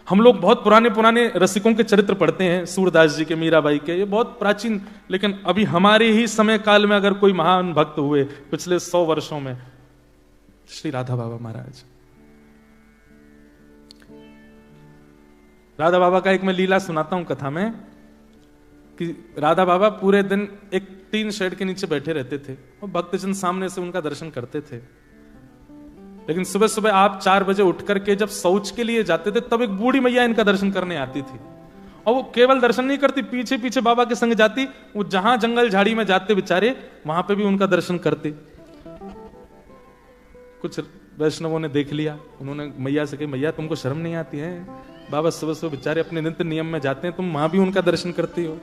हम लोग बहुत पुराने पुराने रसिकों के चरित्र पढ़ते हैं, सूरदास जी के, मीराबाई के, ये बहुत प्राचीन, लेकिन अभी हमारे ही समय काल में अगर कोई महान भक्त हुए पिछले 100 वर्षों में, श्री राधा बाबा महाराज। राधा बाबा का एक मैं लीला सुनाता हूं कथा में कि राधा बाबा पूरे दिन एक टीन शेड के नीचे बैठे रहते थे और भक्तजन सामने से उनका दर्शन करते थे। लेकिन सुबह सुबह आप 4 बजे उठ करके जब शौच के लिए जाते थे तब एक बूढ़ी मैया इनका दर्शन करने आती थी और वो केवल दर्शन नहीं करती, पीछे पीछे बाबा के संग जाती। वो जहां जंगल झाड़ी में जाते बेचारे वहां पे भी उनका दर्शन करते। कुछ वैष्णवों ने देख लिया, उन्होंने मैया से कही, मैया तुमको शर्म नहीं आती है? बाबा सुबह सुबह बेचारे अपने नित्य नियम में जाते हैं, तुम वहां भी उनका दर्शन करती हो।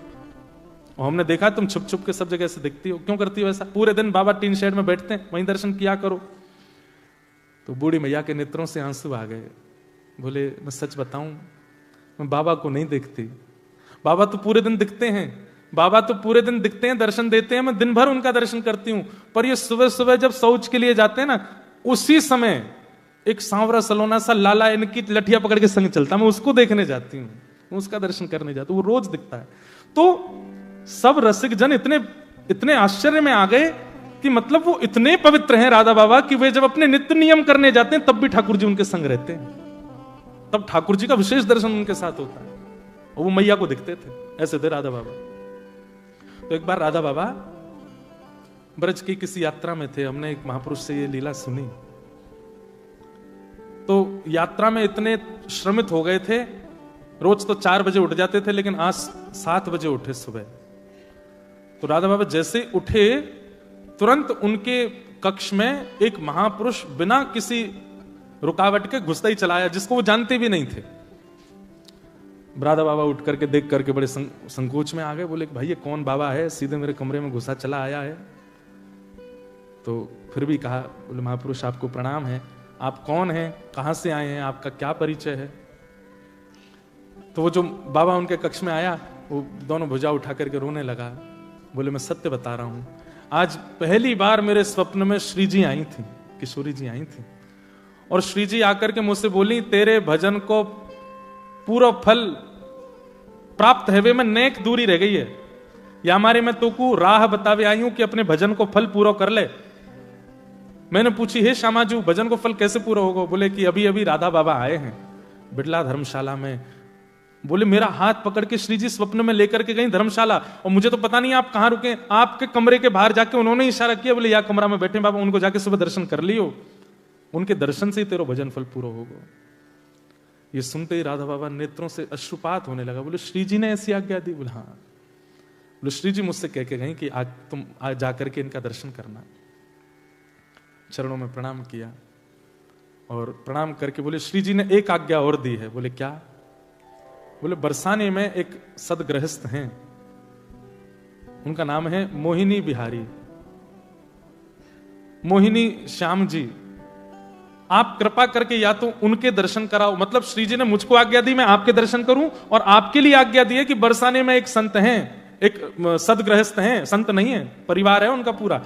और हमने देखा तुम छुप छुप के सब जगह से दिखती हो, क्यों करती हो ऐसा? पूरे दिन बाबा टीन शेड में बैठते हैं, वहीं दर्शन किया करो। तो बूढ़ी मैया के नेत्रों से आंसू आ गए। बोले, मैं सच बताऊं, मैं बाबा को नहीं देखती। बाबा तो पूरे दिन दिखते हैं, बाबा तो पूरे दिन दिखते हैं, दर्शन देते हैं, मैं दिन भर उनका दर्शन करती हूं। पर ये सुबह सुबह जब शौच के लिए जाते हैं ना, उसी समय एक सांवरा सलोना सा लाला इनकी लठिया पकड़ के संग चलता, मैं उसको देखने जाती हूँ, उसका दर्शन करने जाती हूँ, वो रोज दिखता है। तो सब रसिक जन इतने इतने आश्चर्य में आ गए कि मतलब वो इतने पवित्र हैं राधा बाबा कि वे जब अपने नित्य नियम करने जाते हैं तब भी ठाकुर जी उनके संग रहते हैं, तब ठाकुर जी का विशेष दर्शन उनके साथ होता है और वो मैया को दिखते थे। ऐसे थे राधा बाबा। तो एक बार राधा बाबा ब्रज की किसी यात्रा में थे, हमने एक महापुरुष से ये लीला सुनी। तो यात्रा में इतने श्रमित हो गए थे, रोज तो 4 बजे उठ जाते थे, लेकिन आज 7 बजे उठे सुबह। तो राधा बाबा जैसे उठे तुरंत उनके कक्ष में एक महापुरुष बिना किसी रुकावट के घुसता ही चला आया, जिसको वो जानते भी नहीं थे। राधा बाबा उठ करके देख करके बड़े संकोच में आ गए। बोले, भाई ये कौन बाबा है, सीधे मेरे कमरे में घुसा चला आया है। तो फिर भी कहा, बोले महापुरुष आपको प्रणाम है, आप कौन हैं, कहां से आए हैं, आपका क्या परिचय है? तो वो जो बाबा उनके कक्ष में आया, वो दोनों भुजा उठा करके रोने लगा। बोले, मैं सत्य बता रहा हूं, आज पहली बार मेरे स्वप्न में श्री जी आई थी, किशोरी जी आई थी, और श्री जी आकर के मुझसे बोली, तेरे भजन को पूरा फल प्राप्त है वे में नेक दूरी रह गई है, या हमारे में तो को राह बतावे आई हूं कि अपने भजन को फल पूरा कर ले। मैंने पूछी, हे श्यामाजू भजन को फल कैसे पूरा होगा? बोले कि अभी अभी राधा बाबा आए हैं बिड़ला धर्मशाला में। बोले, मेरा हाथ पकड़ के श्री जी स्वप्न में लेकर के गई धर्मशाला, और मुझे तो पता नहीं आप कहां रुके, आपके कमरे के बाहर जाके उन्होंने इशारा किया, बोले या कमरा में बैठे बाबा, उनको जाके सुबह दर्शन कर लियो, उनके दर्शन से ही तेरा भजन फल पूरा होगा। ये सुनते ही राधा बाबा नेत्रों से अश्रुपात होने लगा। बोले, श्री जी ने ऐसी आज्ञा दी? बोले हाँ। बोले, श्री जी मुझसे कह के गई कि आज तुम आज जाकर के इनका दर्शन करना। चरणों में प्रणाम किया और प्रणाम करके बोले, श्री जी ने एक आज्ञा और दी है। बोले क्या? बोले, बरसाने में एक सदगृहस्थ हैं, उनका नाम है मोहिनी बिहारी, मोहिनी श्याम जी, आप कृपा करके या तो उनके दर्शन कराओ। मतलब श्री जी ने मुझको आज्ञा दी मैं आपके दर्शन करूं, और आपके लिए आज्ञा दी है कि बरसाने में एक संत हैं, एक सदगृहस्थ हैं, संत नहीं है, परिवार है उनका पूरा,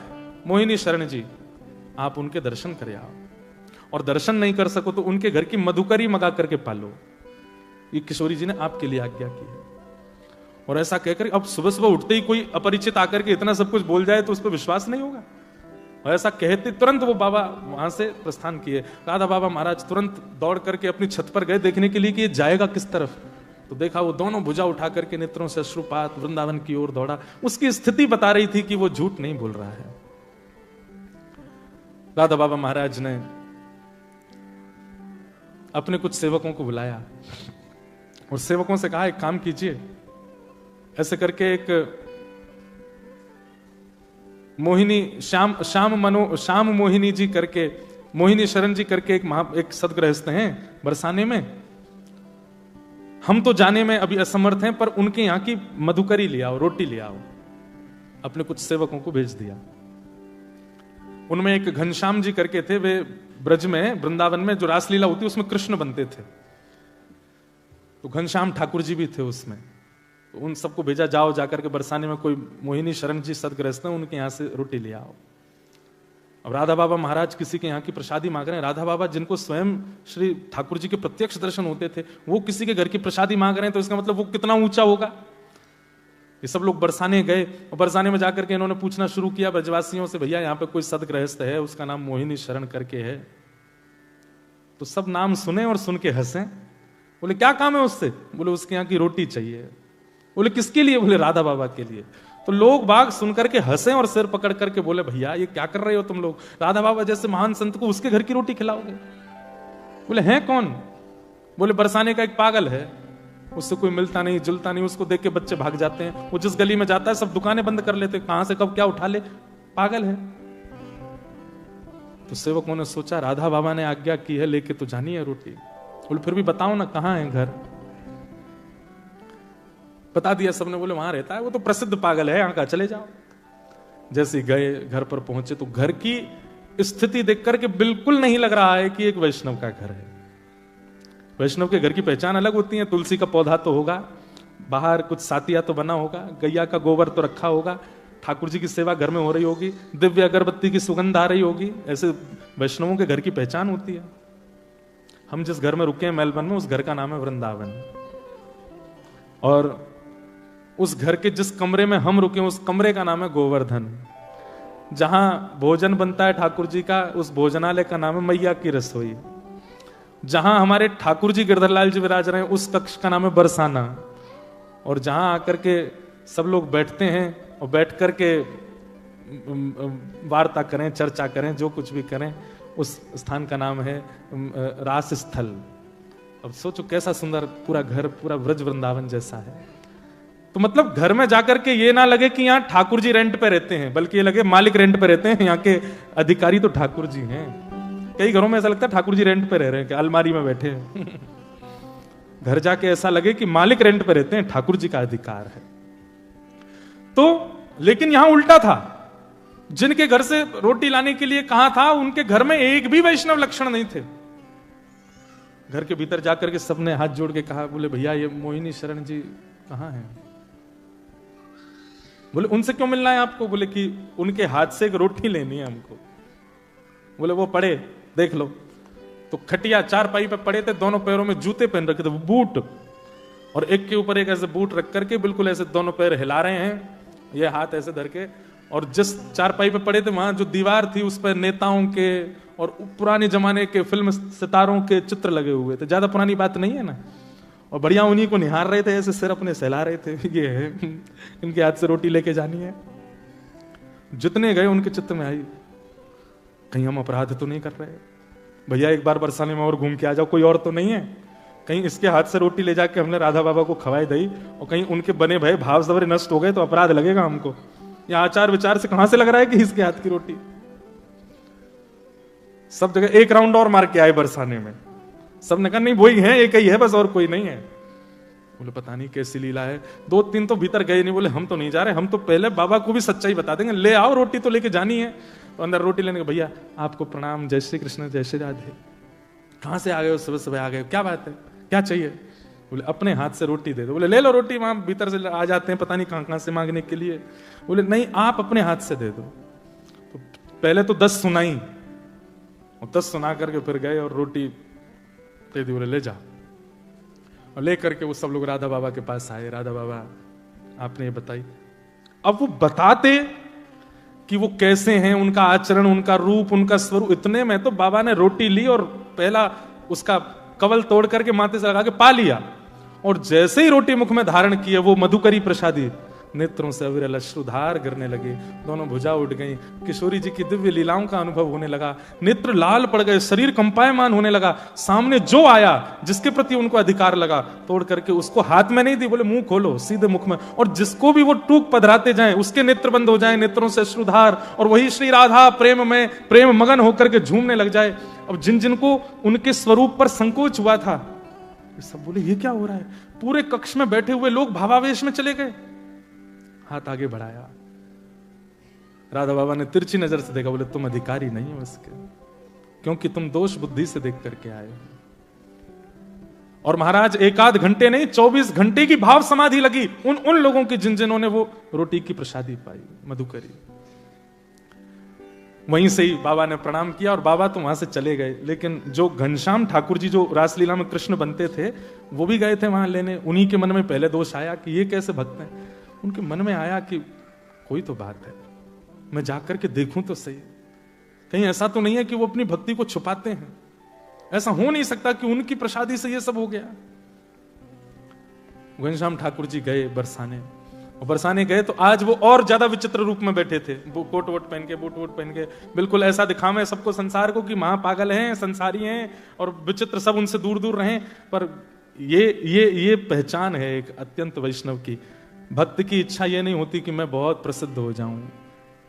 मोहिनी शरण जी, आप उनके दर्शन कर आओ, और दर्शन नहीं कर सको तो उनके घर की मधुकरी मंगा करके पालो। ये किशोरी जी ने आपके लिए आज्ञा की है। और ऐसा कहकर अब सुबह सुबह उठते ही कोई अपरिचित आकर के इतना सब कुछ बोल जाए तो उस पर विश्वास नहीं होगा। और ऐसा कहते तुरंत वो बाबा वहां से प्रस्थान किए। राधा बाबा महाराज तुरंत दौड़ करके अपनी छत पर गए देखने के लिए कि ये जाएगा किस तरफ। तो देखा वो दोनों भुजा उठा करके नेत्रों से अश्रुपात वृंदावन की ओर दौड़ा। उसकी स्थिति बता रही थी कि वो झूठ नहीं बोल रहा है। राधा बाबा महाराज ने अपने कुछ सेवकों को बुलाया और सेवकों से कहा, एक काम कीजिए, ऐसे करके एक मोहिनी श्याम मोहिनी जी करके, मोहिनी शरण जी करके एक सदगृहस्थ हैं बरसाने में। हम तो जाने में अभी असमर्थ हैं, पर उनके यहां की मधुकरी ले आओ, रोटी ले आओ। अपने कुछ सेवकों को भेज दिया। उनमें एक घनश्याम जी करके थे, वे ब्रज में, वृंदावन में जो रासलीला होती है उसमें कृष्ण बनते थे, तो घनश्याम ठाकुर जी भी थे उसमें। तो उन सबको भेजा, जाओ जाकर के बरसाने में कोई मोहिनी शरण जी सदगृहस्थ हैं, उनके यहां से रोटी ले आओ। अब राधा बाबा महाराज किसी के यहाँ की प्रसादी मांग रहे हैं। राधा बाबा जिनको स्वयं श्री ठाकुर जी के प्रत्यक्ष दर्शन होते थे, वो किसी के घर की प्रसादी मांग रहे हैं, तो इसका मतलब वो कितना ऊंचा होगा। ये सब लोग बरसाने गए और बरसाने में जाकर के इन्होंने पूछना शुरू किया ब्रजवासियों से, भैया यहाँ पे कोई सदगृहस्थ है, उसका नाम मोहिनी शरण करके है। तो सब नाम सुने और सुन के हंसे। बोले क्या काम है उससे? बोले उसके यहाँ की रोटी चाहिए। बोले किसके लिए? बोले राधा बाबा के लिए। तो लोग बाग सुन करके हंसे और सिर पकड़ करके बोले, भैया ये क्या कर रहे हो तुम लोग? राधा बाबा जैसे महान संत को उसके घर की रोटी खिलाओगे? बोले हैं कौन? बोले बरसाने का एक पागल है, उससे कोई मिलता नहीं जुलता नहीं, उसको देख के बच्चे भाग जाते हैं, वो जिस गली में जाता है सब दुकानें बंद कर लेते, कहां से कब क्या उठा ले, पागल है। तो सेवकों ने सोचा राधा बाबा ने आज्ञा की है, लेके तो जानी है रोटी। बोले फिर भी बताओ ना कहां है घर। बता दिया सबने। बोले वहां रहता है, वो तो प्रसिद्ध पागल है, यहाँ का, चले जाओ। जैसे गए घर पर पहुंचे तो घर की स्थिति देख करके बिल्कुल नहीं लग रहा है कि एक वैष्णव का घर है। वैष्णव के घर की पहचान अलग होती है। तुलसी का पौधा तो होगा, बाहर कुछ सातिया तो बना होगा, गैया का गोबर तो रखा होगा, ठाकुर जी की सेवा घर में हो रही होगी, दिव्य अगरबत्ती की सुगंध आ रही होगी। ऐसे वैष्णवों के घर की पहचान होती है। हम जिस घर में रुके हैं मेलबर्न में, उस घर का नाम है वृंदावन। और उस घर के जिस कमरे में हम रुके, उस कमरे का नाम है गोवर्धन। जहां भोजन बनता है ठाकुर जी का, उस भोजनालय का नाम है मैया की रसोई। जहां हमारे ठाकुर जी गिरधरलाल जी विराज रहे हैं, उस कक्ष का नाम है बरसाना। और जहां आकर के सब लोग बैठते हैं और बैठ करके वार्ता करें, चर्चा करें, जो कुछ भी करें, उस स्थान का नाम है रास स्थल। अब सोचो कैसा सुंदर पूरा घर, पूरा ब्रज वृंदावन जैसा है। तो मतलब घर में जाकर के ये ना लगे कि यहाँ ठाकुर जी रेंट पे रहते हैं, बल्कि ये लगे मालिक रेंट पे रहते हैं, यहाँ के अधिकारी तो ठाकुर जी हैं। कई घरों में ऐसा लगता है ठाकुर जी रेंट पे रह रहे हैं, कि अलमारी में बैठे हैं। घर जाके ऐसा लगे कि मालिक रेंट पे रहते हैं, ठाकुर जी का अधिकार है। तो लेकिन यहां उल्टा था। जिनके घर से रोटी लाने के लिए कहा था, उनके घर में एक भी वैष्णव लक्षण नहीं थे। घर के भीतर जाकर के सबने हाथ जोड़ के कहा, बोले भैया ये मोहिनी शरण जी कहां हैं? बोले उनसे क्यों मिलना है आपको? बोले कि उनके हाथ से एक रोटी लेनी है हमको। बोले वो पड़े देख लो। तो खटिया चारपाई पे पड़े थे, दोनों पैरों में जूते पहन रखे थे, बूट, और एक के ऊपर एक ऐसे बूट रख करके बिल्कुल ऐसे दोनों पैर हिला रहे हैं, ये हाथ ऐसे धर के। और जिस चारपाई पे पड़े थे वहां जो दीवार थी उस पर नेताओं के और पुराने जमाने के फिल्म सितारों के चित्र लगे हुए थे। ज्यादा पुरानी बात नहीं है ना। और बढ़िया उन्हीं को निहार रहे थे, ऐसे सिर अपने सहला रहे थे, ये है इनके हाथ से रोटी लेके जानी है। जितने गए उनके चित्त में आई, कहीं हम अपराध तो नहीं कर रहे? भैया एक बार बरसाने में और घूम के आ जाओ, कोई और तो नहीं है? कहीं इसके हाथ से रोटी ले जाके हमने राधा बाबा को खवाई दी और कहीं उनके बने भय भाव सवरे नष्ट हो गए तो अपराध लगेगा हमको। या आचार विचार से कहां से लग रहा है कि इसके हाथ की रोटी? सब जगह एक राउंड और मार के आए बरसाने में। सबने कहा नहीं वही है, एक ही है बस, और कोई नहीं है। बोले पता नहीं कैसी लीला है। दो तीन तो भीतर गए नहीं, बोले हम तो नहीं जा रहे, हम तो पहले बाबा को भी सच्चाई बता देंगे, ले आओ रोटी तो लेके जानी है। तो अंदर रोटी लेने के, भैया आपको प्रणाम, जय श्री कृष्ण, जय श्री राधे। कहां से आ गए हो? सुबह सुबह आ गए, क्या बात है, क्या चाहिए? बोले अपने हाथ से रोटी दे दो। बोले ले लो रोटी, वहां भीतर से आ जाते हैं पता नहीं कहां कहां से मांगने के लिए। बोले नहीं आप अपने हाथ से दे दो। तो पहले तो 10 सुनाई और 10 सुना करके फिर गए और रोटी दे दी। बोले ले जा। और ले करके वो सब लोग राधा बाबा के पास आए। राधा बाबा आपने ये बताई। अब वो बताते कि वो कैसे हैं, उनका आचरण, उनका रूप, उनका स्वरूप, इतने में तो बाबा ने रोटी ली और पहला उसका कवल तोड़ करके माथे से लगा के पा लिया। और जैसे ही रोटी मुख में धारण की है, वो मधुकरी प्रसादी नेत्रों से अविरल अश्रुधार गिरने लगे, दोनों भुजा उठ गई, किशोरी जी की दिव्य लीलाओं का अनुभव होने लगा, नेत्र लाल पड़ गए, शरीर कंपायमान होने लगा। सामने जो आया, जिसके प्रति उनको अधिकार लगा, तोड़ करके उसको हाथ में नहीं दी, बोले मुंह खोलो, सीधे मुख में, और जिसको भी वो टूक पधराते जाएं उसके नेत्र बंद हो जाएं, नेत्रों से अश्रुधार, और वही श्री राधा प्रेम में प्रेम मगन होकर के झूमने लग जाए। अब जिन जिनको उनके स्वरूप पर संकोच हुआ था, सब बोले ये क्या हो रहा है। पूरे कक्ष में बैठे हुए लोग भावावेश में चले गए। हाथ आगे बढ़ाया, राधा बाबा ने तिरछी नजर से देखा, बोले तुम अधिकारी नहीं हो इसके, क्योंकि तुम दोष बुद्धि से देख करके आए हो। और महाराज एक आध घंटे नहीं, 24 घंटे की भाव समाधि लगी उन लोगों की जिन्होंने वो रोटी की प्रसादी पाई, मधुकरी। वहीं से ही बाबा ने प्रणाम किया और बाबा तो वहां से चले गए। लेकिन जो घनश्याम ठाकुर जी, जो रासलीला में कृष्ण बनते थे, वो भी गए थे वहां लेने। उन्हीं के मन में पहले दोष आया कि ये कैसे भक्त हैं। उनके मन में आया कि कोई तो बात है, मैं जाकर के देखूं तो सही, कहीं ऐसा तो नहीं है कि वो अपनी भक्ति को छुपाते हैं। ऐसा हो नहीं सकता कि उनकी प्रसादी से ये सब हो गया। घनश्याम ठाकुर जी गए बरसाने, और बरसाने गए तो आज वो और ज्यादा विचित्र रूप में बैठे थे। वो कोट वोट पहन के, बूट वोट पहन के, बिल्कुल ऐसा दिखावे सबको संसार को कि महापागल हैं, संसारी हैं और विचित्र, सब उनसे दूर दूर रहें। पर ये पहचान है एक अत्यंत वैष्णव की। भक्त की इच्छा ये नहीं होती कि मैं बहुत प्रसिद्ध हो जाऊं,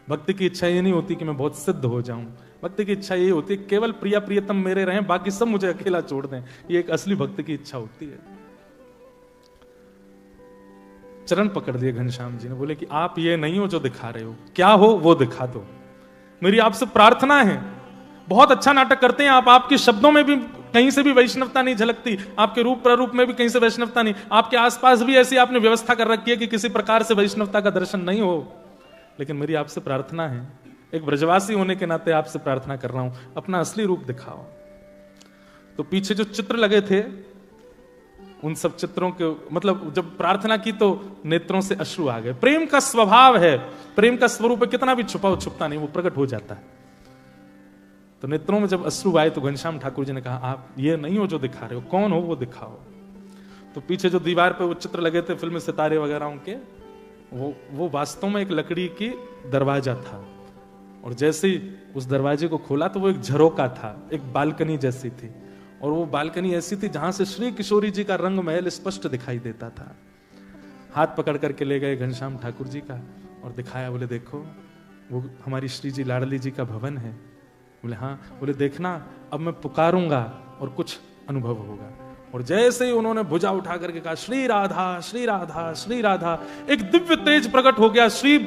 भक्त की इच्छा ये नहीं होती कि मैं बहुत सिद्ध हो जाऊं, भक्त की इच्छा ये होती है केवल प्रिया प्रियतम मेरे रहें, बाकी सब मुझे अकेला छोड़ दें। ये एक असली भक्त की इच्छा होती है। चरण पकड़ दिए घनश्याम जी ने, बोले कि आप ये नहीं हो जो दिखा रहे हो, क्या हो वो दिखा दो, मेरी आपसे प्रार्थना है। बहुत अच्छा नाटक करते हैं आप, आपके शब्दों में भी कहीं से भी वैष्णवता नहीं झलकती, आपके रूप प्रारूप में भी कहीं से वैष्णवता नहीं, आपके आसपास भी ऐसी आपने व्यवस्था कर रखी है कि किसी प्रकार से वैष्णवता का दर्शन नहीं हो। लेकिन मेरी आपसे प्रार्थना है, एक ब्रजवासी होने के नाते आपसे प्रार्थना कर रहा हूं, अपना असली रूप दिखाओ। तो पीछे जो चित्र लगे थे, उन सब चित्रों के मतलब जब प्रार्थना की तो नेत्रों से अश्रु आ गए। प्रेम का स्वभाव है, प्रेम का स्वरूप है, कितना भी छुपा हो छुपता नहीं, वो प्रकट हो जाता है। तो नेत्रों में जब अश्रु आए तो घनश्याम ठाकुर जी ने कहा, आप ये नहीं हो जो दिखा रहे हो, कौन हो वो दिखाओ। तो पीछे जो दीवार पे वो चित्र लगे थे फिल्म सितारे वगैरह के, वो वास्तव में एक लकड़ी की दरवाजा था। और जैसे ही उस दरवाजे को खोला तो वो एक झरोका था, एक बालकनी जैसी थी। और वो बालकनी ऐसी थी जहां से श्री किशोरी जी का रंग महल स्पष्ट दिखाई देता था। हाथ पकड़ करके ले गए घनश्याम ठाकुर जी का और दिखाया, बोले देखो वो हमारी श्री जी लाडली जी का भवन है। बोले हाँ। बोले देखना अब मैं पुकारूंगा और कुछ अनुभव होगा। और जैसे ही उन्होंने भुजा उठा करके कहा श्री राधा श्री राधा श्री राधा, एक दिव्य तेज प्रकट हो गया श्री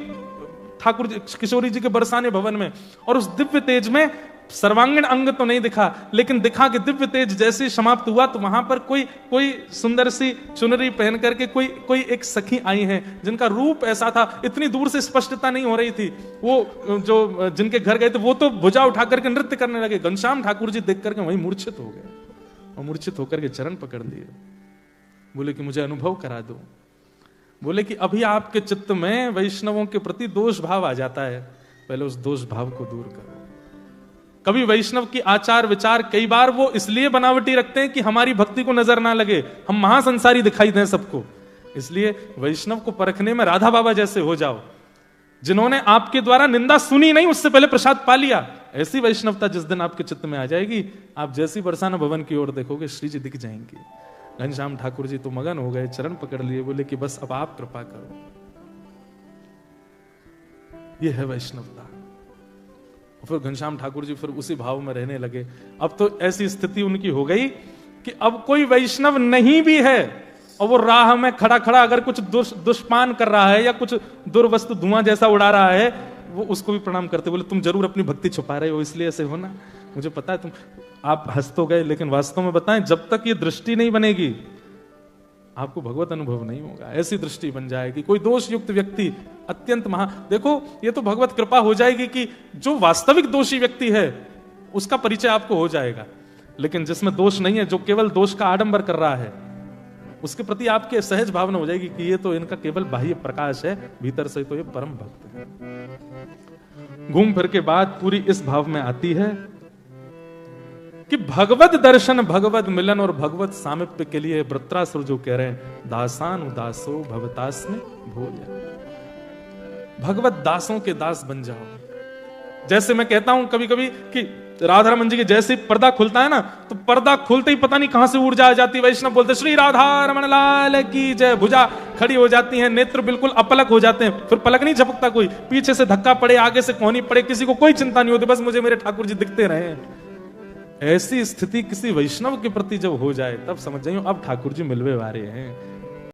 ठाकुर जी किशोरी जी के बरसाने भवन में। और उस दिव्य तेज में सर्वांगीण अंग तो नहीं दिखा, लेकिन दिखा कि दिव्य तेज जैसे समाप्त हुआ तो वहां पर कोई सुंदर सी चुनरी पहन करके कोई एक सखी आई है, जिनका रूप ऐसा था, इतनी दूर से स्पष्टता नहीं हो रही थी। वो जो जिनके घर गए थे वो तो भुजा उठा करके नृत्य करने लगे। घनश्याम ठाकुर जी देख करके वहीं मूर्छित हो गए और मूर्छित होकर के चरण पकड़ लिए। बोले कि मुझे अनुभव करा दो। बोले कि अभी आपके चित्त में वैष्णवों के प्रति दोष भाव आ जाता है, पहले उस दोष भाव को दूर करो। कभी वैष्णव की आचार विचार कई बार वो इसलिए बनावटी रखते हैं कि हमारी भक्ति को नजर ना लगे, हम महासंसारी दिखाई दें सबको। इसलिए वैष्णव को परखने में राधा बाबा जैसे हो जाओ, जिन्होंने आपके द्वारा निंदा सुनी नहीं उससे पहले प्रसाद पा लिया। ऐसी वैष्णवता जिस दिन आपके चित्त में आ जाएगी, आप जैसी बरसाना भवन की ओर देखोगे श्री जी दिख जाएंगी। घनश्याम ठाकुर जी तो मगन हो गए, चरण पकड़ लिए, बोले कि बस अब आप कृपा करो। यह है वैष्णवता। फिर घनश्याम ठाकुर जी फिर उसी भाव में रहने लगे। अब तो ऐसी स्थिति उनकी हो गई कि अब कोई वैष्णव नहीं भी है और वो राह में खड़ा खड़ा अगर कुछ दुष्पान कर रहा है या कुछ दुर्वस्तु धुआं जैसा उड़ा रहा है, वो उसको भी प्रणाम करते। बोले तुम जरूर अपनी भक्ति छुपा रहे हो, इसलिए ऐसे हो ना, मुझे पता है तुम। आप हंस तो गए, लेकिन वास्तव में बताएं, जब तक ये दृष्टि नहीं बनेगी आपको भगवत अनुभव नहीं होगा। ऐसी दृष्टि बन जाएगी, कोई दोष युक्त व्यक्ति अत्यंत देखो ये तो भगवत कृपा हो जाएगी कि जो वास्तविक दोषी व्यक्ति है उसका परिचय आपको हो जाएगा। लेकिन जिसमें दोष नहीं है, जो केवल दोष का आडंबर कर रहा है, उसके प्रति आपके सहज भावना हो जाएगी कि ये तो इनका केवल बाह्य प्रकाश है, भीतर से तो ये परम भक्त है। घूम फिर के बाद पूरी इस भाव में आती है कि भगवत दर्शन, भगवत मिलन और भगवत सामिप्य के लिए वृत्रासुर जो कह रहे हैं, दासान उदासो भवतास्मि भोज। भगवत दासों के दास बन जाओ। जैसे मैं कहता हूं कभी कभी कि राधा रमन जी के जैसे पर्दा खुलता है ना, तो पर्दा खुलते ही पता नहीं कहां से ऊर्जा आ जाती है। वैष्णव बोलते श्री राधा रमन लाल की जय, भुजा खड़ी हो जाती है, नेत्र बिल्कुल अपलक हो जाते हैं, फिर पलक नहीं झपकता कोई, पीछे से धक्का पड़े, आगे से कोहनी पड़े, किसी को कोई चिंता नहीं होती, बस मुझे मेरे ठाकुर जी दिखते रहे। ऐसी स्थिति किसी वैष्णव के प्रति जब हो जाए, तब समझ जाइए अब ठाकुर जी मिलवे वाले हैं।